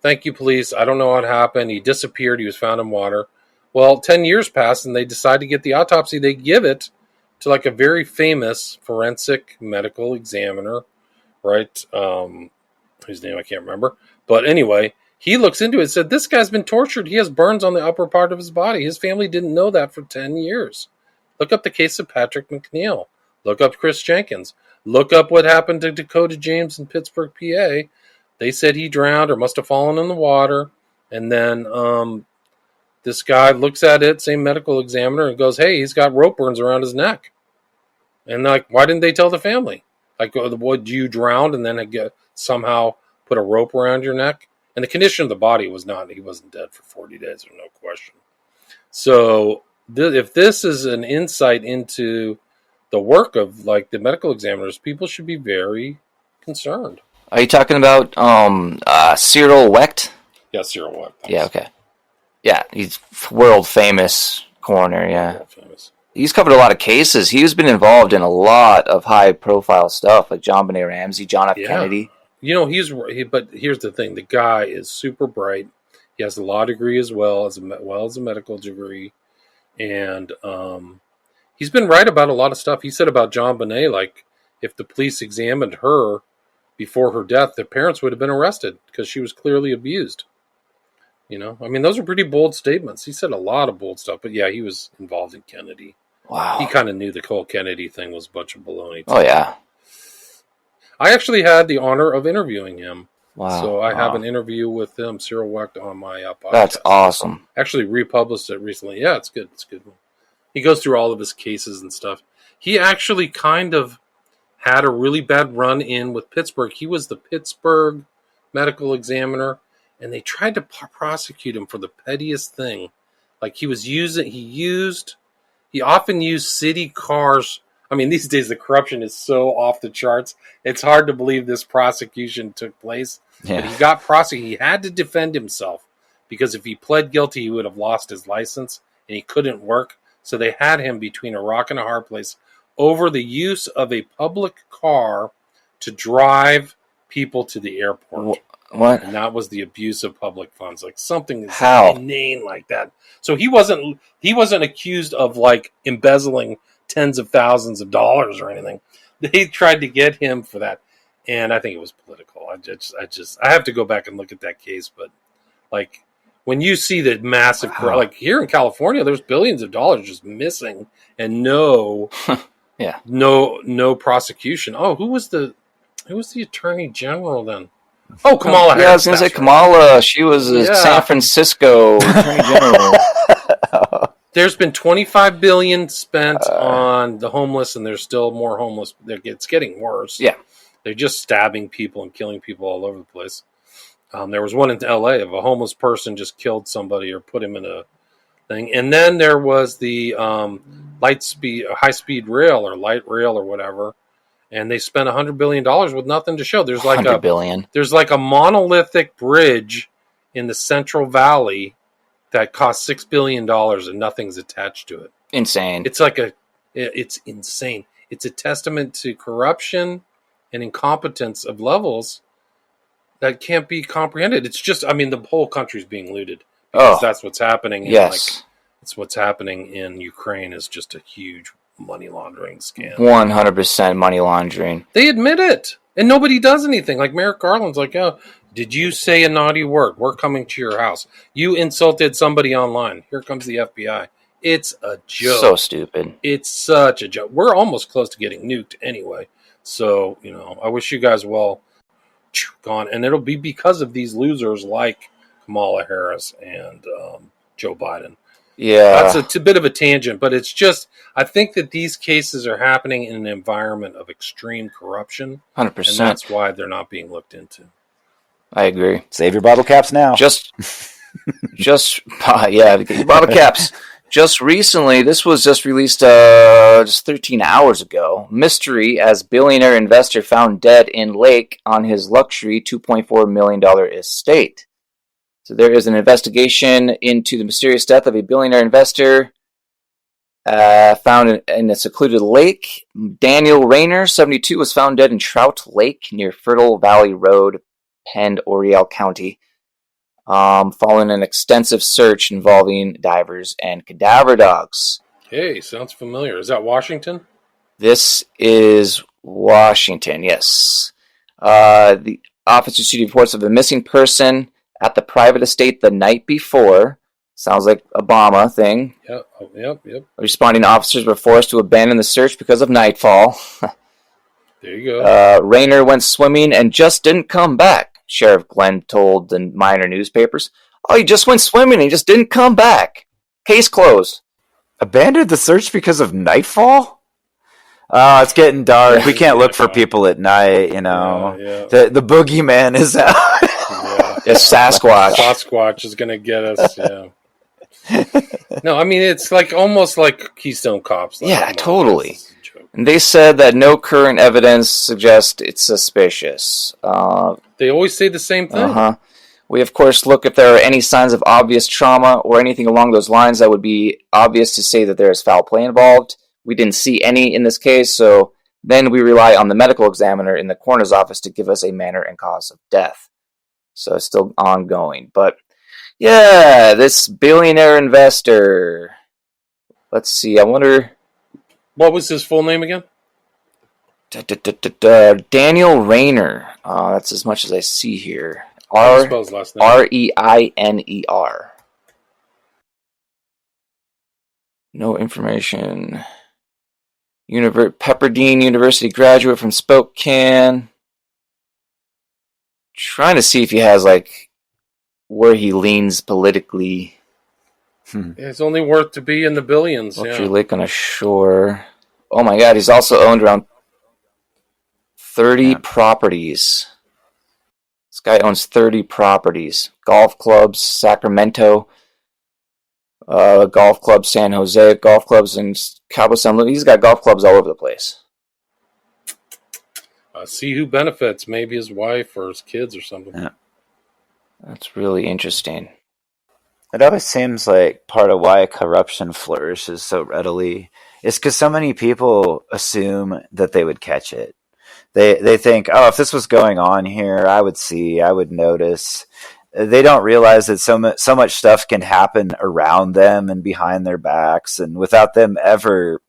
S2: thank you, police. I don't know what happened. He disappeared. He was found in water. Well, 10 years passed and they decide to get the autopsy. They give it to like a very famous forensic medical examiner, right? Whose name I can't remember. But anyway, he looks into it and said, this guy's been tortured. He has burns on the upper part of his body. His family didn't know that for 10 years. Look up the case of Patrick McNeil. Look up Chris Jenkins. Look up what happened to Dakota James in Pittsburgh, PA. They said he drowned or must have fallen in the water. And then this guy looks at it, same medical examiner, and goes, hey, he's got rope burns around his neck. And like, why didn't they tell the family? Like, would you drown and then somehow put a rope around your neck? And the condition of the body was not, he wasn't dead for 40 days, there's no question. So if this is an insight into the work of like the medical examiners, people should be very concerned.
S1: Are you talking about Cyril Wecht?
S2: Yeah, Cyril Wecht.
S1: Yeah, okay. Yeah, he's world famous coroner, yeah.
S2: World famous.
S1: He's covered a lot of cases. He's been involved in a lot of high-profile stuff, like John Benet Ramsey, John F. Kennedy.
S2: But here's the thing: the guy is super bright. He has a law degree as well as a medical degree, and he's been right about a lot of stuff. He said about John Benet, like, if the police examined her before her death, the parents would have been arrested because she was clearly abused. I mean, those are pretty bold statements. He said a lot of bold stuff, but yeah, he was involved in Kennedy.
S1: Wow.
S2: He kind of knew the whole Kennedy thing was a bunch of baloney.
S1: Oh, yeah.
S2: I actually had the honor of interviewing him.
S1: Wow.
S2: So I have an interview with him, Cyril Wecht, on my podcast.
S1: That's awesome.
S2: Actually republished it recently. Yeah, it's good. It's good. He goes through all of his cases and stuff. He actually kind of had a really bad run-in with Pittsburgh. He was the Pittsburgh medical examiner, and they tried to prosecute him for the pettiest thing. Like, he often used city cars. I mean, these days the corruption is so off the charts. It's hard to believe this prosecution took place. Yeah. But he got prosecuted. He had to defend himself because if he pled guilty, he would have lost his license and he couldn't work. So they had him between a rock and a hard place over the use of a public car to drive people to the airport.
S1: What?
S2: And that was the abuse of public funds, like something
S1: How?
S2: inane like that. So he wasn't accused of like embezzling tens of thousands of dollars or anything. They tried to get him for that, and I think it was political. I have to go back and look at that case, but like when you see the massive, like here in California, there's billions of dollars just missing and no prosecution. Oh, who was the attorney general then? Oh, Kamala Harris.
S1: Yeah, I was going to say Kamala. She was a San Francisco attorney general.
S2: There's been $25 billion spent on the homeless, and there's still more homeless. It's getting worse.
S1: Yeah,
S2: they're just stabbing people and killing people all over the place. There was one in L.A. of a homeless person just killed somebody or put him in a thing, and then there was the high speed rail or light rail or whatever. And they spent $100 billion with nothing to show. There's like
S1: $100 billion.
S2: There's like a monolithic bridge in the Central Valley that cost $6 billion and nothing's attached to it.
S1: Insane.
S2: It's insane. It's a testament to corruption and incompetence of levels that can't be comprehended. It's just, I mean, the whole country's being looted because that's what's happening.
S1: Yes.
S2: It's what's happening in Ukraine is just a huge money laundering scam.
S1: 100% money laundering.
S2: They admit it, and nobody does anything. Like Merrick Garland's like, "Oh, did you say a naughty word? We're coming to your house. You insulted somebody online. Here comes the FBI." It's a joke.
S1: So stupid.
S2: It's such a joke. We're almost close to getting nuked anyway. So, I wish you guys well. Gone, and it'll be because of these losers like Kamala Harris and Joe Biden.
S1: Yeah.
S2: That's a bit of a tangent, but it's just, I think that these cases are happening in an environment of extreme corruption.
S1: 100%.
S2: And that's why they're not being looked into.
S1: I agree.
S3: Save your bottle caps now.
S1: Get your bottle caps. Just recently, this was just released just 13 hours ago. Mystery as billionaire investor found dead in lake on his luxury $2.4 million estate. So there is an investigation into the mysterious death of a billionaire investor found in a secluded lake. Daniel Rayner, 72, was found dead in Trout Lake near Fertile Valley Road, Penn, Oriel County, following an extensive search involving divers and cadaver dogs.
S2: Hey, sounds familiar. Is that Washington?
S1: This is Washington, yes. The office received reports of a missing person at the private estate the night before. Sounds like Obama thing.
S2: Yep.
S1: Responding officers were forced to abandon the search because of nightfall.
S2: There you go.
S1: Rayner went swimming and just didn't come back, Sheriff Glenn told the minor newspapers. Oh, he just went swimming and he just didn't come back. Case closed.
S3: Abandoned the search because of nightfall? It's getting dark. We can't look for people at night,
S2: Yeah.
S3: The boogeyman is out.
S1: It's Sasquatch.
S2: Sasquatch is going to get us, yeah. No, I mean, it's like almost like Keystone Cops.
S1: Yeah, totally. And they said that no current evidence suggests it's suspicious.
S2: They always say the same thing.
S1: We, of course, look if there are any signs of obvious trauma or anything along those lines that would be obvious to say that there is foul play involved. We didn't see any in this case, so then we rely on the medical examiner in the coroner's office to give us a manner and cause of death. So it's still ongoing. But, yeah, this billionaire investor. Let's see, I wonder...
S2: What was his full name again?
S1: Daniel Rayner. That's as much as I see here.
S2: Spell his last name.
S1: Reiner. No information. Pepperdine University graduate from Spokane. Trying to see if he has, like, where he leans politically.
S2: It's only worth to be in the billions.
S1: Luxury Lake on a shore. Oh my god, he's also owned around 30 properties. This guy owns 30 properties. Golf clubs, Sacramento, golf clubs, San Jose, golf clubs in Cabo San Luis. He's got golf clubs all over the place.
S2: See who benefits. Maybe his wife or his kids or something.
S3: Yeah.
S1: That's really interesting.
S3: It always seems like part of why corruption flourishes so readily is because so many people assume that they would catch it. They think, oh, if this was going on here, I would see, I would notice. They don't realize that so much stuff can happen around them and behind their backs, and without them ever,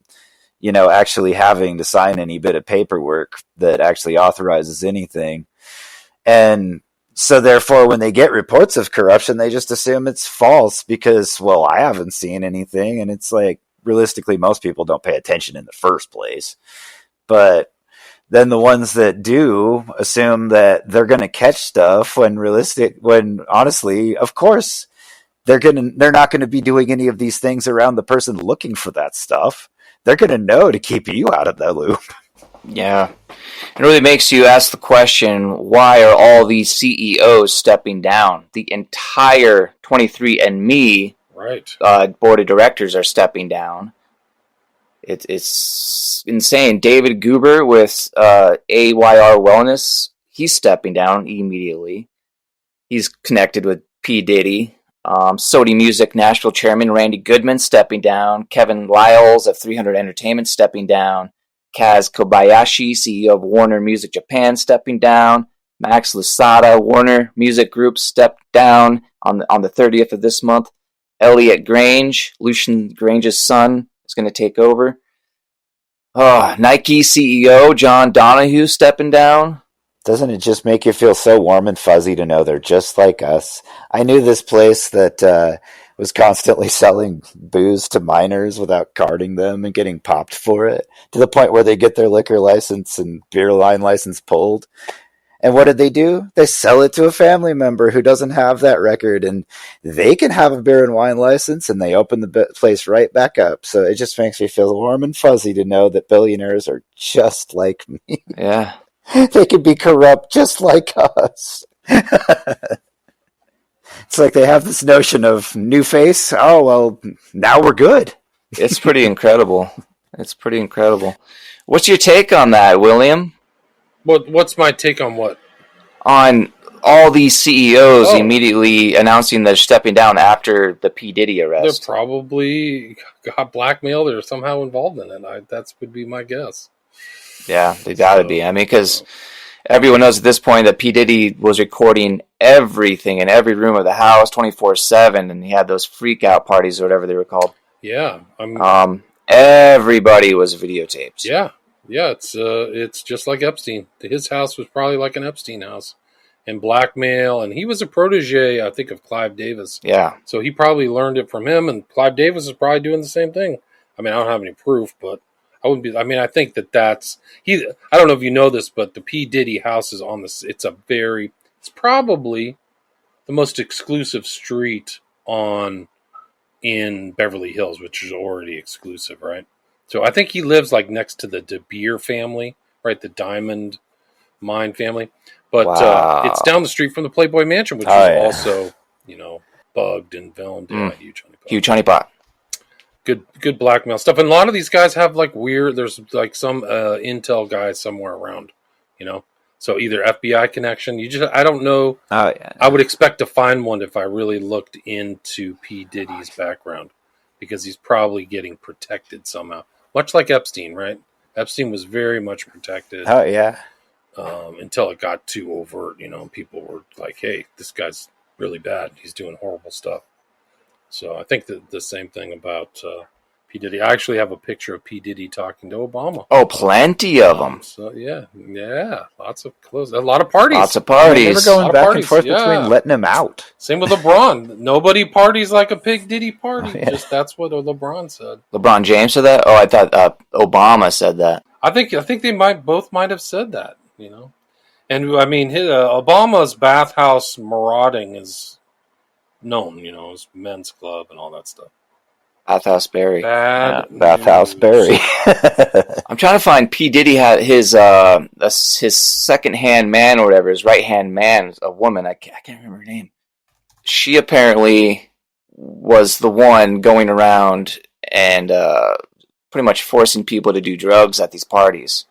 S3: actually having to sign any bit of paperwork that actually authorizes anything. And so therefore, when they get reports of corruption, they just assume it's false because, well, I haven't seen anything. And it's like, realistically, most people don't pay attention in the first place. But then the ones that do assume that they're going to catch stuff when honestly, of course, they're not going to be doing any of these things around the person looking for that stuff. They're going to know to keep you out of the loop.
S1: Yeah. It really makes you ask the question, why are all these CEOs stepping down? The entire 23andMe board of directors are stepping down. It's insane. David Gruber with AYR Wellness, he's stepping down immediately. He's connected with P. Diddy. Sony Music Nashville chairman Randy Goodman stepping down. Kevin Liles of 300 Entertainment stepping down. Kaz Kobayashi, CEO of Warner Music Japan, stepping down. Max Lusada, Warner Music Group, stepped down on the 30th of this month. Elliot Grange, Lucian Grange's son, is going to take over. Nike CEO John Donahue stepping down.
S3: Doesn't it just make you feel so warm and fuzzy to know they're just like us? I knew this place that was constantly selling booze to minors without carding them and getting popped for it, to the point where they get their liquor license and beer line license pulled. And what did they do? They sell it to a family member who doesn't have that record, and they can have a beer and wine license, and they open the place right back up. So it just makes me feel warm and fuzzy to know that billionaires are just like me.
S1: Yeah.
S3: They can be corrupt just like us. It's like they have this notion of new face. Oh, well, now we're good.
S1: It's pretty incredible. It's pretty incredible. What's your take on that, William?
S2: What's my take on what?
S1: On all these CEOs immediately announcing they're stepping down after the P. Diddy arrest.
S2: They probably got blackmailed or somehow involved in it. That would be my guess.
S1: Yeah, they got to be. I mean, because everyone knows at this point that P. Diddy was recording everything in every room of the house 24/7, and he had those freak out parties or whatever they were called.
S2: Yeah.
S1: Everybody was videotaped.
S2: Yeah. Yeah, it's just like Epstein. His house was probably like an Epstein house. And blackmail, and he was a protege, I think, of Clive Davis.
S1: Yeah.
S2: So he probably learned it from him, and Clive Davis is probably doing the same thing. I mean, I don't have any proof, but I wouldn't be. I mean, I think that's he. I don't know if you know this, but the P. Diddy house is on this. It's probably the most exclusive street in Beverly Hills, which is already exclusive, right? So I think he lives like next to the De Beer family, right? The Diamond Mine family. But it's down the street from the Playboy Mansion, which is also, bugged and villained.
S1: Huge honeypot.
S2: Good blackmail stuff. And a lot of these guys have like there's like some intel guys somewhere around, So either FBI connection, I don't know. I would expect to find one if I really looked into P. Diddy's background, because he's probably getting protected somehow. Much like Epstein, right? Epstein was very much protected.
S3: Oh, yeah.
S2: Until it got too overt, people were like, hey, this guy's really bad. He's doing horrible stuff. So I think the same thing about P. Diddy. I actually have a picture of P. Diddy talking to Obama.
S1: Oh, plenty of them.
S2: So, yeah. Lots of close. A lot of parties.
S1: Lots of parties.
S3: They were going back and forth between letting him out.
S2: Same with LeBron. Nobody parties like a P. Diddy party. Just that's what LeBron said.
S1: LeBron James said that? Oh, I thought Obama said that.
S2: I think they both might have said that, And I mean, Obama's bathhouse marauding is known, his men's club and all that stuff.
S1: Bathhouse Barry.
S3: Bathhouse Barry.
S1: I'm trying to find P. Diddy had his second hand man or whatever, his right hand man, a woman. I can't remember her name. She apparently was the one going around and pretty much forcing people to do drugs at these parties.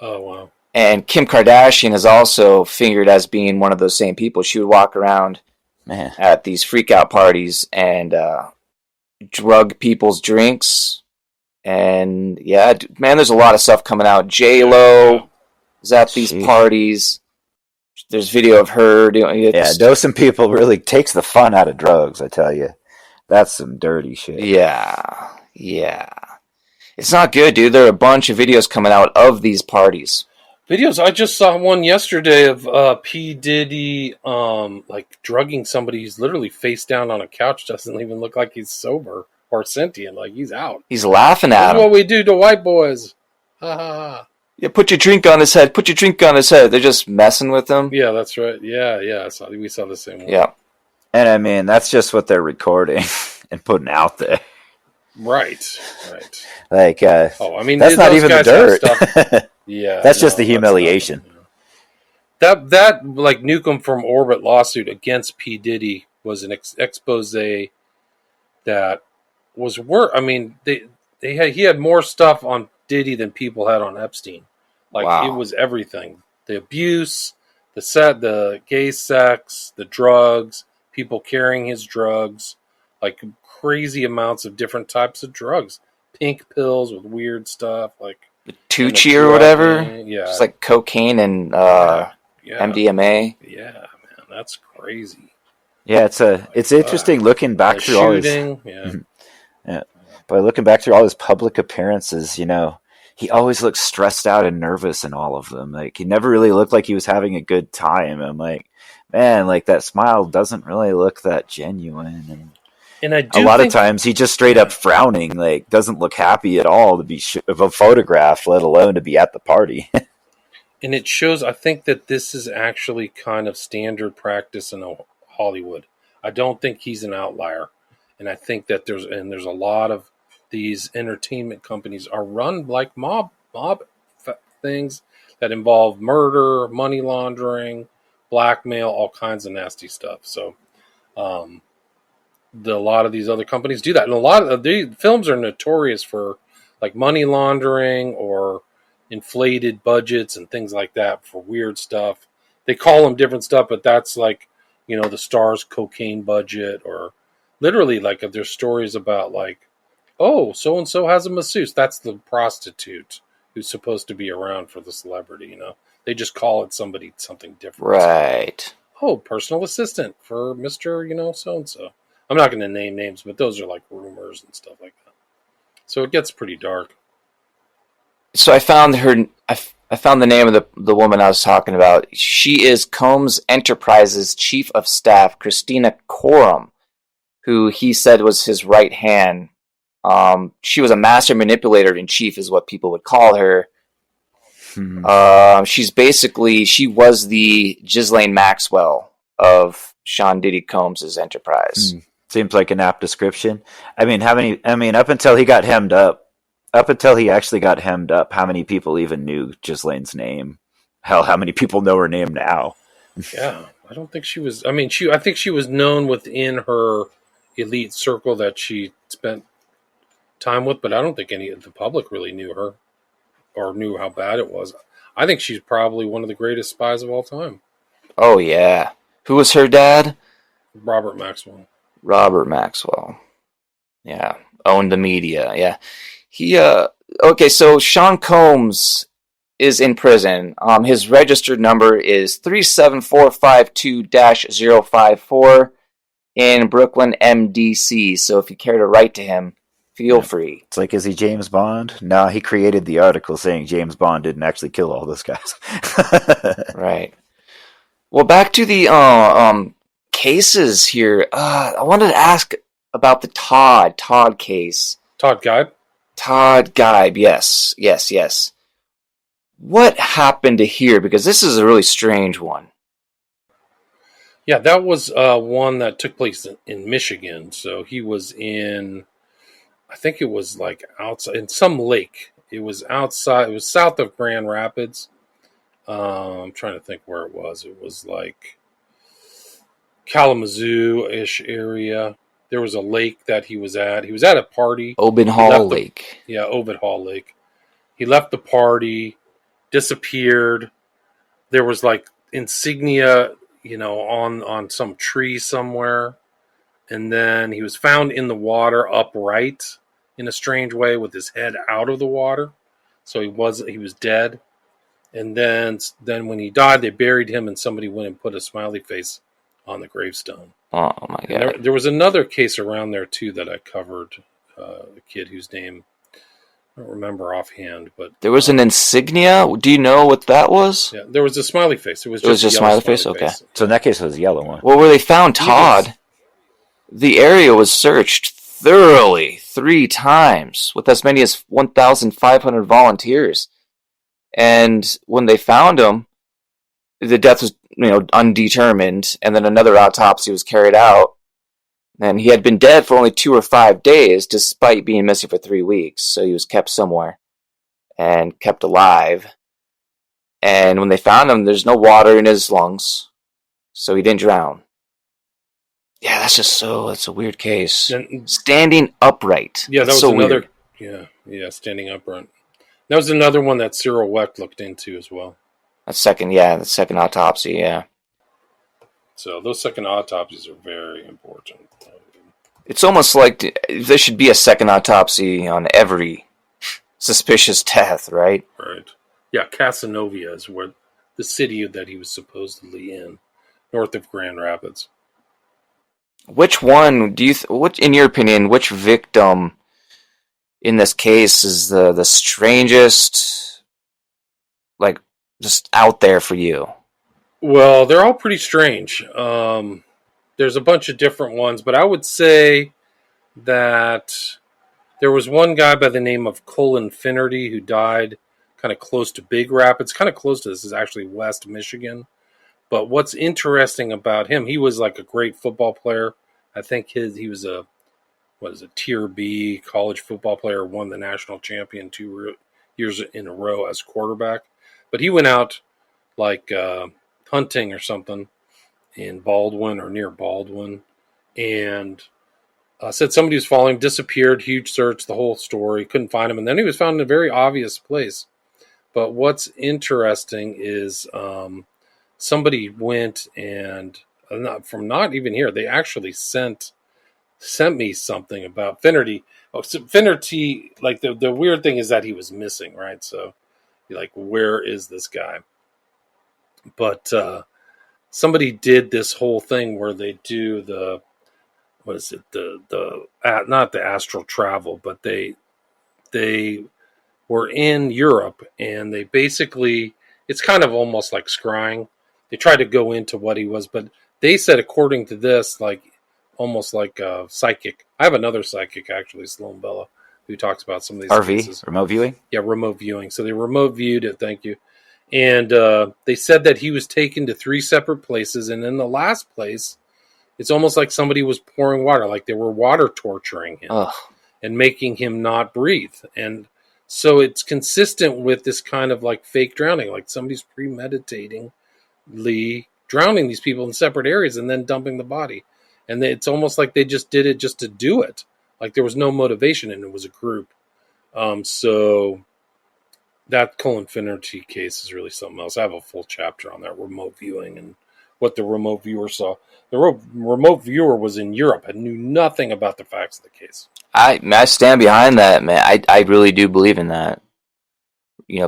S2: Oh, wow. And
S1: Kim Kardashian is also figured as being one of those same people. She would walk around at these freak-out parties and drug people's drinks. And, yeah, man, there's a lot of stuff coming out. J-Lo. is at these
S3: Gee.
S1: parties. There's video of her doing it.
S3: Yeah, dosing people really takes the fun out of drugs, I tell you. That's some dirty shit.
S1: Yeah. It's not good, dude. There are a bunch of videos coming out of these parties.
S2: Videos. I just saw one yesterday of P. Diddy, like drugging somebody. He's literally face down on a couch. Doesn't even look like he's sober or sentient. Like he's out.
S1: He's laughing at
S2: This
S1: him.
S2: is what we do to white boys. Ha ha ha.
S1: Yeah, put your drink on his head. Put your drink on his head. They're just messing with him.
S2: Yeah, that's right. Yeah. We saw the same one.
S1: Yeah.
S3: And I mean, that's just what they're recording and putting out there.
S2: Right.
S3: Like,
S2: I mean,
S3: that's not even the dirt.
S2: Yeah,
S3: that's just the humiliation.
S2: That like Nukem from Orbit lawsuit against P. Diddy was an expose that was worse. I mean, he had more stuff on Diddy than people had on Epstein. Like
S1: Wow.
S2: It was everything: the abuse, the gay sex, the drugs, people carrying his drugs, like crazy amounts of different types of drugs, pink pills with weird stuff, like
S1: Tucci or whatever.
S2: Yeah,
S1: It's like cocaine and MDMA.
S2: Yeah, man, that's crazy.
S3: Yeah, it's interesting looking back through all his yeah. But looking back through all his public appearances, you know, he always looked stressed out and nervous in all of them. Like he never really looked like he was having a good time. I'm like, man, like that smile doesn't really look that genuine. And
S2: I do
S3: a lot of times he just straight up frowning, like doesn't look happy at all to be photographed, let alone to be at the party.
S2: And it shows, I think that this is actually kind of standard practice in Hollywood. I don't think he's an outlier. And I think that there's a lot of these entertainment companies are run like mob things that involve murder, money laundering, blackmail, all kinds of nasty stuff. So, a lot of these other companies do that. And a lot of the films are notorious for like money laundering or inflated budgets and things like that for weird stuff. They call them different stuff, but that's like, you know, the star's cocaine budget, or literally like if there's stories about like, oh, so-and-so has a masseuse. That's the prostitute who's supposed to be around for the celebrity, you know. They just call it something different.
S1: Right.
S2: Oh, personal assistant for Mr., you know, so-and-so. I'm not going to name names, but those are like rumors and stuff like that. So it gets pretty dark.
S1: So I found her. I found the name of the woman I was talking about. She is Combs Enterprises Chief of Staff, Christina Coram, who he said was his right hand. She was a master manipulator in chief, is what people would call her. She was the Ghislaine Maxwell of Sean Diddy Combs' enterprise.
S3: Seems like an apt description. I mean, up until he got hemmed up, how many people even knew Ghislaine's name? Hell, how many people know her name now?
S2: Yeah, I don't think she was. I mean, I think she was known within her elite circle that she spent time with, but I don't think any of the public really knew her or knew how bad it was. I think she's probably one of the greatest spies of all time.
S1: Oh, yeah. Who was her dad?
S2: Robert Maxwell.
S1: Yeah. Owned the media. Yeah. Okay, so Sean Combs is in prison. His registered number is 37452-054 in Brooklyn, MDC. So if you care to write to him, feel free.
S3: It's like, is he James Bond? No, he created the article saying James Bond didn't actually kill all those guys.
S1: Right. Well, back to the cases here. I wanted to ask about the Todd case.
S2: Todd Geib?
S1: Todd Geib, yes. What happened to here? Because this is a really strange one.
S2: Yeah, that was one that took place in Michigan. So he was in, I think it was like outside, in some lake. It was outside, it was south of Grand Rapids. I'm trying to think where it was. It was like Kalamazoo-ish area. There was a lake that he was at. He was at a party.
S1: Obenhall Lake.
S2: Obenhall Lake. He left the party, disappeared. There was like insignia, you know, on some tree somewhere. And then he was found in the water upright in a strange way with his head out of the water. So he was dead. And then when he died, they buried him, and somebody went and put a smiley face on the gravestone.
S1: Oh my God!
S2: There was another case around there too that I covered. A kid whose name I don't remember offhand, but
S1: There was an insignia. Do you know what that was?
S2: yeah, there was a smiley face. It was
S1: just
S2: a
S1: smiley face? Okay.
S3: So in that case, it was the yellow one.
S1: Well, where they found Todd, the area was searched thoroughly 3 times with as many as 1,500 volunteers. And when they found him, the death was, undetermined, and then another autopsy was carried out. And he had been dead for only 2 or 5 days, despite being missing for 3 weeks. So he was kept somewhere and kept alive. And when they found him, there's no water in his lungs, so he didn't drown. Yeah, that's a weird case.
S2: And,
S1: standing upright.
S2: Yeah, that was
S1: so
S2: another.
S1: Weird.
S2: Yeah, standing upright. That was another one that Cyril Wecht looked into as well.
S1: The second autopsy, yeah.
S2: So those second autopsies are very important.
S1: It's almost like there should be a second autopsy on every suspicious death, right?
S2: Right. Yeah, Casanova is where the city that he was supposedly in, north of Grand Rapids.
S1: Which one do you? In your opinion, which victim in this case is the strangest? Like, just out there for you?
S2: Well, they're all pretty strange. There's a bunch of different ones, but I would say that there was one guy by the name of Colin Finnerty who died kind of close to Big Rapids, kind of close to this is actually West Michigan. But what's interesting about him, he was like a great football player. I think he was a Tier B college football player, won the national champion 2 years in a row as quarterback. But he went out like hunting or something in Baldwin or near Baldwin, and said somebody was following him, disappeared, huge search, the whole story, couldn't find him, and then he was found in a very obvious place. But what's interesting is somebody went and not even here, they actually sent me something about Finnerty. Oh, so Finnerty, like the weird thing is that he was missing, right? So you're like, where is this guy? But somebody did this whole thing where they do the not the astral travel, but they were in Europe, and they basically, it's kind of almost like scrying. They tried to go into what he was, but they said, according to this, like almost like a psychic. I have another psychic, actually, Sloan Bella, who talks about some of these cases.
S3: Remote viewing?
S2: Yeah, remote viewing. So they remote viewed it, thank you. And they said that he was taken to 3 separate places, and in the last place, it's almost like somebody was pouring water, like they were water torturing him and making him not breathe. And so it's consistent with this kind of like fake drowning, like somebody's premeditatingly drowning these people in separate areas and then dumping the body. And it's almost like they just did it just to do it. Like there was no motivation, and it was a group. So that Colin Finnerty case is really something else. I have a full chapter on that remote viewing and what the remote viewer saw. The remote viewer was in Europe and knew nothing about the facts of the case.
S1: I stand behind that, man. I really do believe in that.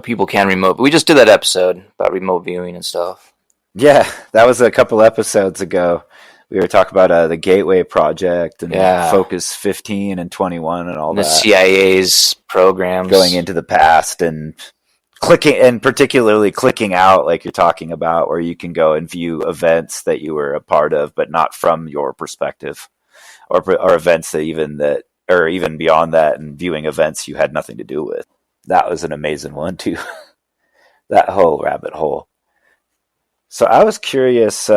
S1: People can remote. We just did that episode about remote viewing and stuff.
S3: Yeah, that was a couple episodes ago. We were talking about the Gateway Project and Focus 15 and 21 and all
S1: the
S3: that. The
S1: CIA's programs.
S3: Going into the past and clicking, and particularly clicking out, like you're talking about, where you can go and view events that you were a part of, but not from your perspective, or events that even beyond that, and viewing events you had nothing to do with. That was an amazing one too. That whole rabbit hole. So I was curious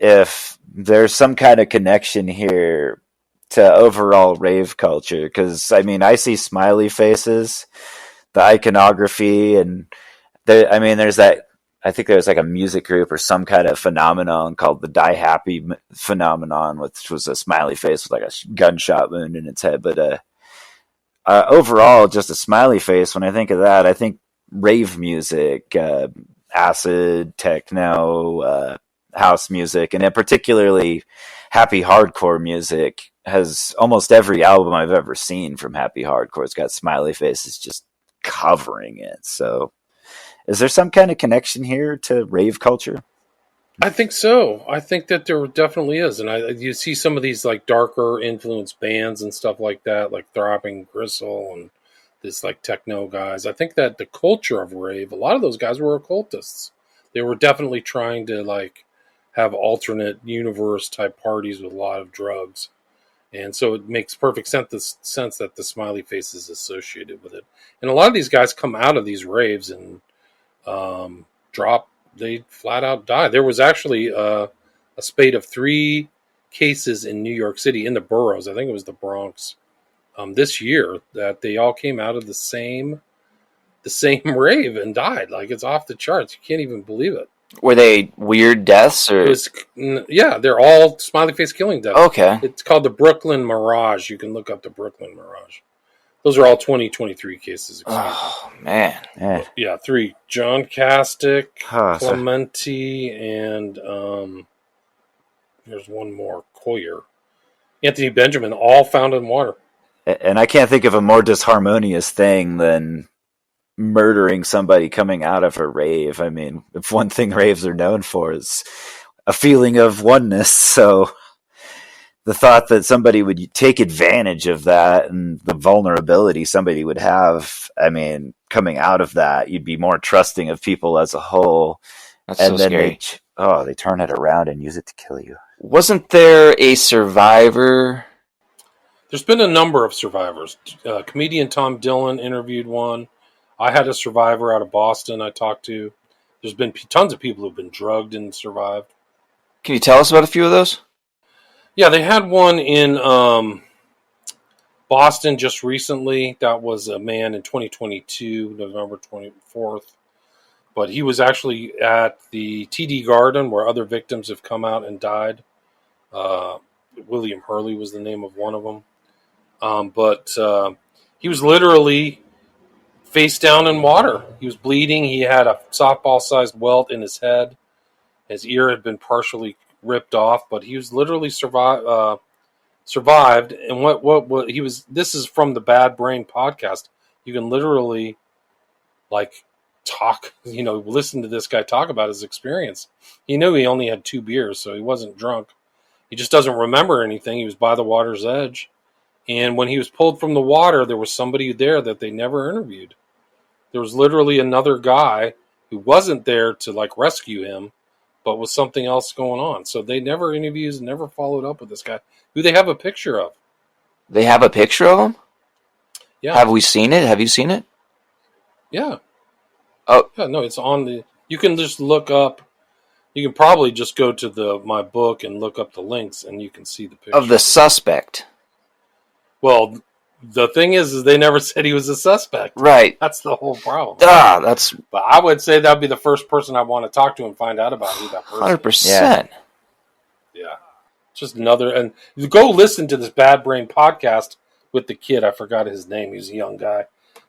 S3: if there's some kind of connection here to overall rave culture, because I see smiley faces, the iconography, and there's that. I think there's like a music group or some kind of phenomenon called the Die Happy phenomenon, which was a smiley face with like a gunshot wound in its head. But overall, just a smiley face. When I think of that, I think rave music, acid, techno, house music, and then particularly happy hardcore music. Has almost every album I've ever seen from happy hardcore, it's got smiley faces just covering it. So Is there some kind of connection here to rave culture?
S2: I think so. I think that there definitely is, and you see some of these like darker influence bands and stuff like that, like Throbbing Gristle and this like techno guys. I think that the culture of rave, a lot of those guys were occultists. They were definitely trying to like have alternate universe type parties with a lot of drugs, and so it makes perfect sense that the smiley face is associated with it. And a lot of these guys come out of these raves and drop. They flat out died. There was actually a spate of 3 cases in New York City in the boroughs. I think it was the Bronx this year that they all came out of the same rave and died. Like, it's off the charts. You can't even believe it.
S1: Were they weird deaths or?
S2: Yeah, they're all smiley face killing deaths.
S1: Okay.
S2: It's called the Brooklyn Mirage. You can look up the Brooklyn Mirage. Those are all 2023 cases.
S1: Oh, man.
S2: Yeah, 3. John Castick, Clementi, and there's one more, Coyer. Anthony Benjamin, all found in water.
S3: And I can't think of a more disharmonious thing than murdering somebody coming out of a rave. I mean, if one thing raves are known for is a feeling of oneness, so the thought that somebody would take advantage of that and the vulnerability somebody would have, I mean, coming out of that, you'd be more trusting of people as a whole.
S1: That's so scary.
S3: They turn it around and use it to kill you.
S1: Wasn't there a survivor?
S2: There's been a number of survivors. Comedian Tom Dillon interviewed one. I had a survivor out of Boston I talked to. There's been tons of people who've been drugged and survived.
S1: Can you tell us about a few of those?
S2: Yeah, they had one in Boston just recently. That was a man in 2022, November 24th. But he was actually at the TD Garden where other victims have come out and died. William Hurley was the name of one of them. But he was literally face down in water. He was bleeding. He had a softball-sized welt in his head. His ear had been partially ripped off, but he was literally survived. And what he was. This is from the Bad Brain podcast. You can literally like talk. Listen to this guy talk about his experience. He knew he only had 2 beers, so he wasn't drunk. He just doesn't remember anything. He was by the water's edge. And when he was pulled from the water, there was somebody there that they never interviewed. There was literally another guy who wasn't there to like rescue him, but was something else going on. So they never interviewed, never followed up with this guy, who they have a picture of.
S1: They have a picture of him?
S2: Yeah.
S1: Have we seen it? Have you seen it?
S2: Yeah.
S1: Oh.
S2: Yeah, no, it's on the... You can just look up... You can probably just go to my book and look up the links, and you can see the picture.
S1: Of the suspect.
S2: Well, the thing is they never said he was a suspect.
S1: Right.
S2: That's the whole problem.
S1: But
S2: I would say that'd be the first person I want to talk to and find out about who that person is.
S1: 100%.
S2: Yeah. Just another... And go listen to this Bad Brain podcast with the kid. I forgot his name. He's a young guy.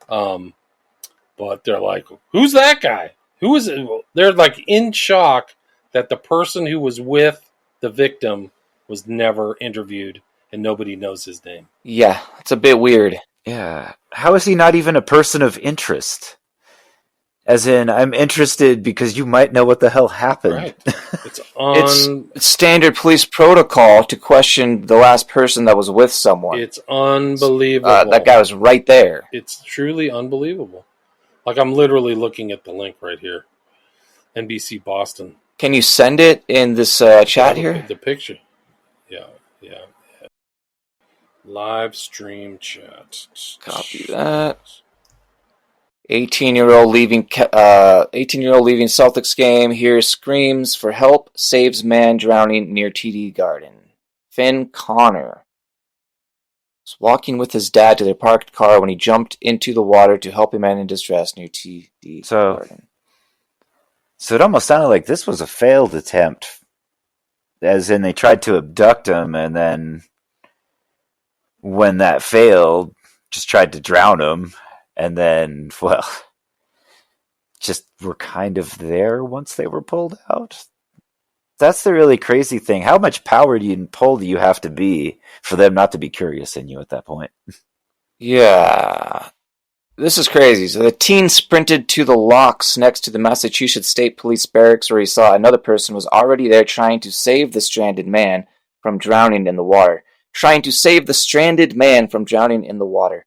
S2: But they're like, who's that guy? Who is it? They're like in shock that the person who was with the victim was never interviewed and nobody knows his name.
S1: Yeah, it's a bit weird.
S3: Yeah. How is he not even a person of interest? As in, I'm interested because you might know what the hell happened.
S2: Right.
S1: It's standard police protocol to question the last person that was with someone.
S2: It's unbelievable.
S1: That guy was right there.
S2: It's truly unbelievable. Like, I'm literally looking at the link right here. NBC Boston.
S1: Can you send it in this chat here?
S2: The picture. Yeah. Live stream chat.
S1: Copy that. 18-year-old leaving Celtics game. Hears screams for help. Saves man drowning near TD Garden. Finn Connor was walking with his dad to their parked car when he jumped into the water to help a man in distress near TD Garden.
S3: So it almost sounded like this was a failed attempt. As in, they tried to abduct him, and then when that failed, just tried to drown him. And then, well, just were kind of there once they were pulled out. That's the really crazy thing. How much power do you have to be for them not to be curious in you at that point?
S1: Yeah. This is crazy. So the teen sprinted to the locks next to the Massachusetts State Police barracks where he saw another person was already there trying to save the stranded man from drowning in the water. Trying to save the stranded man from drowning in the water.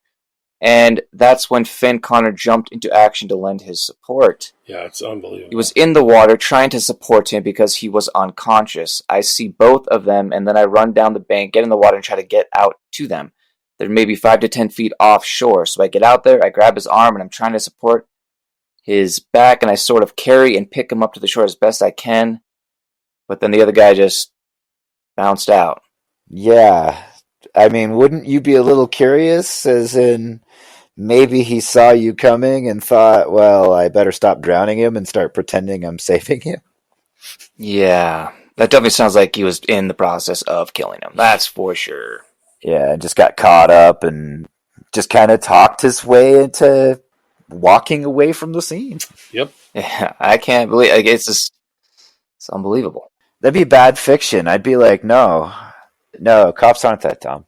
S1: And that's when Finn Connor jumped into action to lend his support.
S2: Yeah, it's unbelievable.
S1: He was in the water trying to support him because he was unconscious. I see both of them, and then I run down the bank, get in the water, and try to get out to them. They're maybe 5 to 10 feet offshore. So I get out there, I grab his arm, and I'm trying to support his back, and I sort of carry and pick him up to the shore as best I can. But then the other guy just bounced out.
S3: Yeah. I mean, wouldn't you be a little curious, as in maybe he saw you coming and thought, well, I better stop drowning him and start pretending I'm saving him?
S1: Yeah, that definitely sounds like he was in the process of killing him. That's for sure.
S3: Yeah, just got caught up and just kind of talked his way into walking away from the scene.
S2: Yep.
S1: Yeah, I can't believe it's unbelievable.
S3: That'd be bad fiction. I'd be like, no, cops aren't that dumb.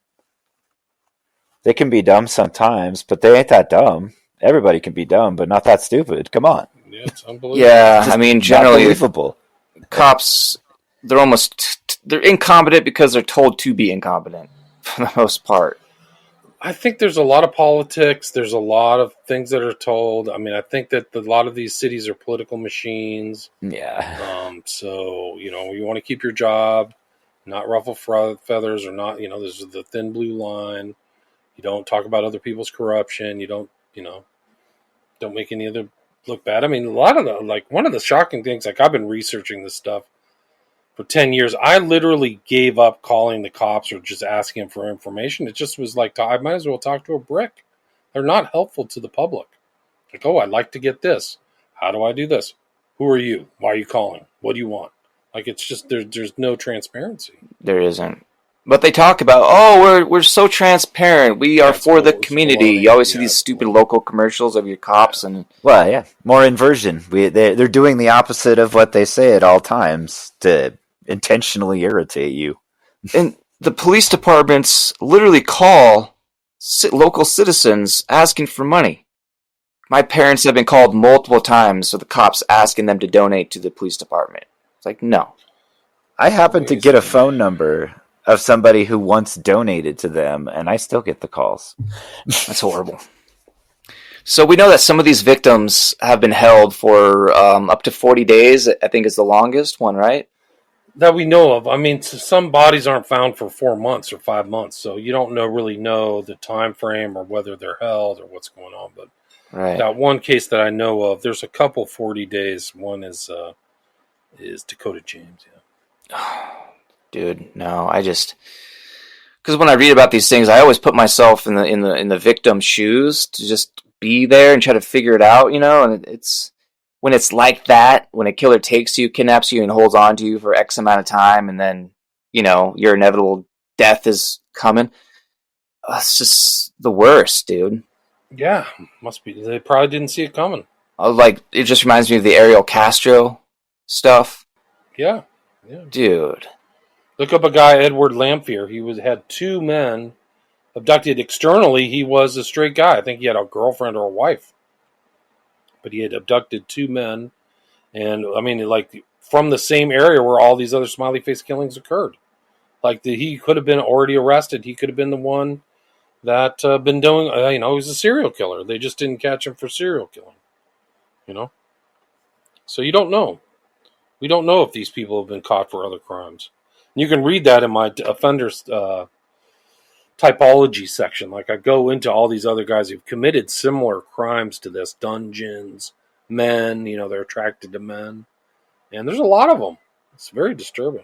S3: They can be dumb sometimes, but they ain't that dumb. Everybody can be dumb, but not that stupid. Come on.
S2: Yeah, it's unbelievable.
S1: Yeah,
S3: Just
S1: I mean, generally,
S3: unbelievable.
S1: cops, they're incompetent because they're told to be incompetent for the most part.
S2: I think there's a lot of politics. There's a lot of things that are told. I mean, I think that a lot of these cities are political machines.
S3: Yeah.
S2: So, you want to keep your job, not ruffle feathers, or not, there's the thin blue line. You don't talk about other people's corruption. You don't, don't make any other look bad. I mean, a lot of one of the shocking things, I've been researching this stuff for 10 years. I literally gave up calling the cops or just asking them for information. It just was like, I might as well talk to a brick. They're not helpful to the public. Like, oh, I'd like to get this. How do I do this? Who are you? Why are you calling? What do you want? Like, it's just, there's no transparency.
S1: There isn't. But they talk about, we're so transparent. We are for the community. You always see these stupid local commercials of your cops. And
S3: well, yeah, more inversion. They're doing the opposite of what they say at all times to intentionally irritate you.
S1: And the police departments literally call local citizens asking for money. My parents have been called multiple times for the cops asking them to donate to the police department. It's like, no.
S3: I happen to get a phone number of somebody who once donated to them, and I still get the calls.
S1: That's horrible. So we know that some of these victims have been held for up to 40 days, I think is the longest one, right?
S2: That we know of. I mean, some bodies aren't found for 4 months or 5 months, so you don't really know the time frame or whether they're held or what's going on. But
S1: right.
S2: That one case that I know of, there's a couple 40 days. One is Dakota James, yeah.
S1: Dude, no, because when I read about these things, I always put myself in the victim's shoes to just be there and try to figure it out, and it's when it's like that, when a killer takes you, kidnaps you, and holds on to you for X amount of time, and then, your inevitable death is coming. It's just the worst, dude.
S2: Yeah, must be. They probably didn't see it coming.
S1: It just reminds me of the Ariel Castro stuff.
S2: Yeah.
S1: Dude.
S2: Look up a guy, Edward Lamphere. He had 2 men abducted. Externally, he was a straight guy. I think he had a girlfriend or a wife. But he had abducted 2 men. And, I mean, from the same area where all these other smiley face killings occurred. He could have been already arrested. He could have been the one that been doing, he was a serial killer. They just didn't catch him for serial killing. So you don't know. We don't know if these people have been caught for other crimes. You can read that in my offenders typology section. I go into all these other guys who've committed similar crimes to this. Dungeons, men, they're attracted to men. And there's a lot of them. It's very disturbing.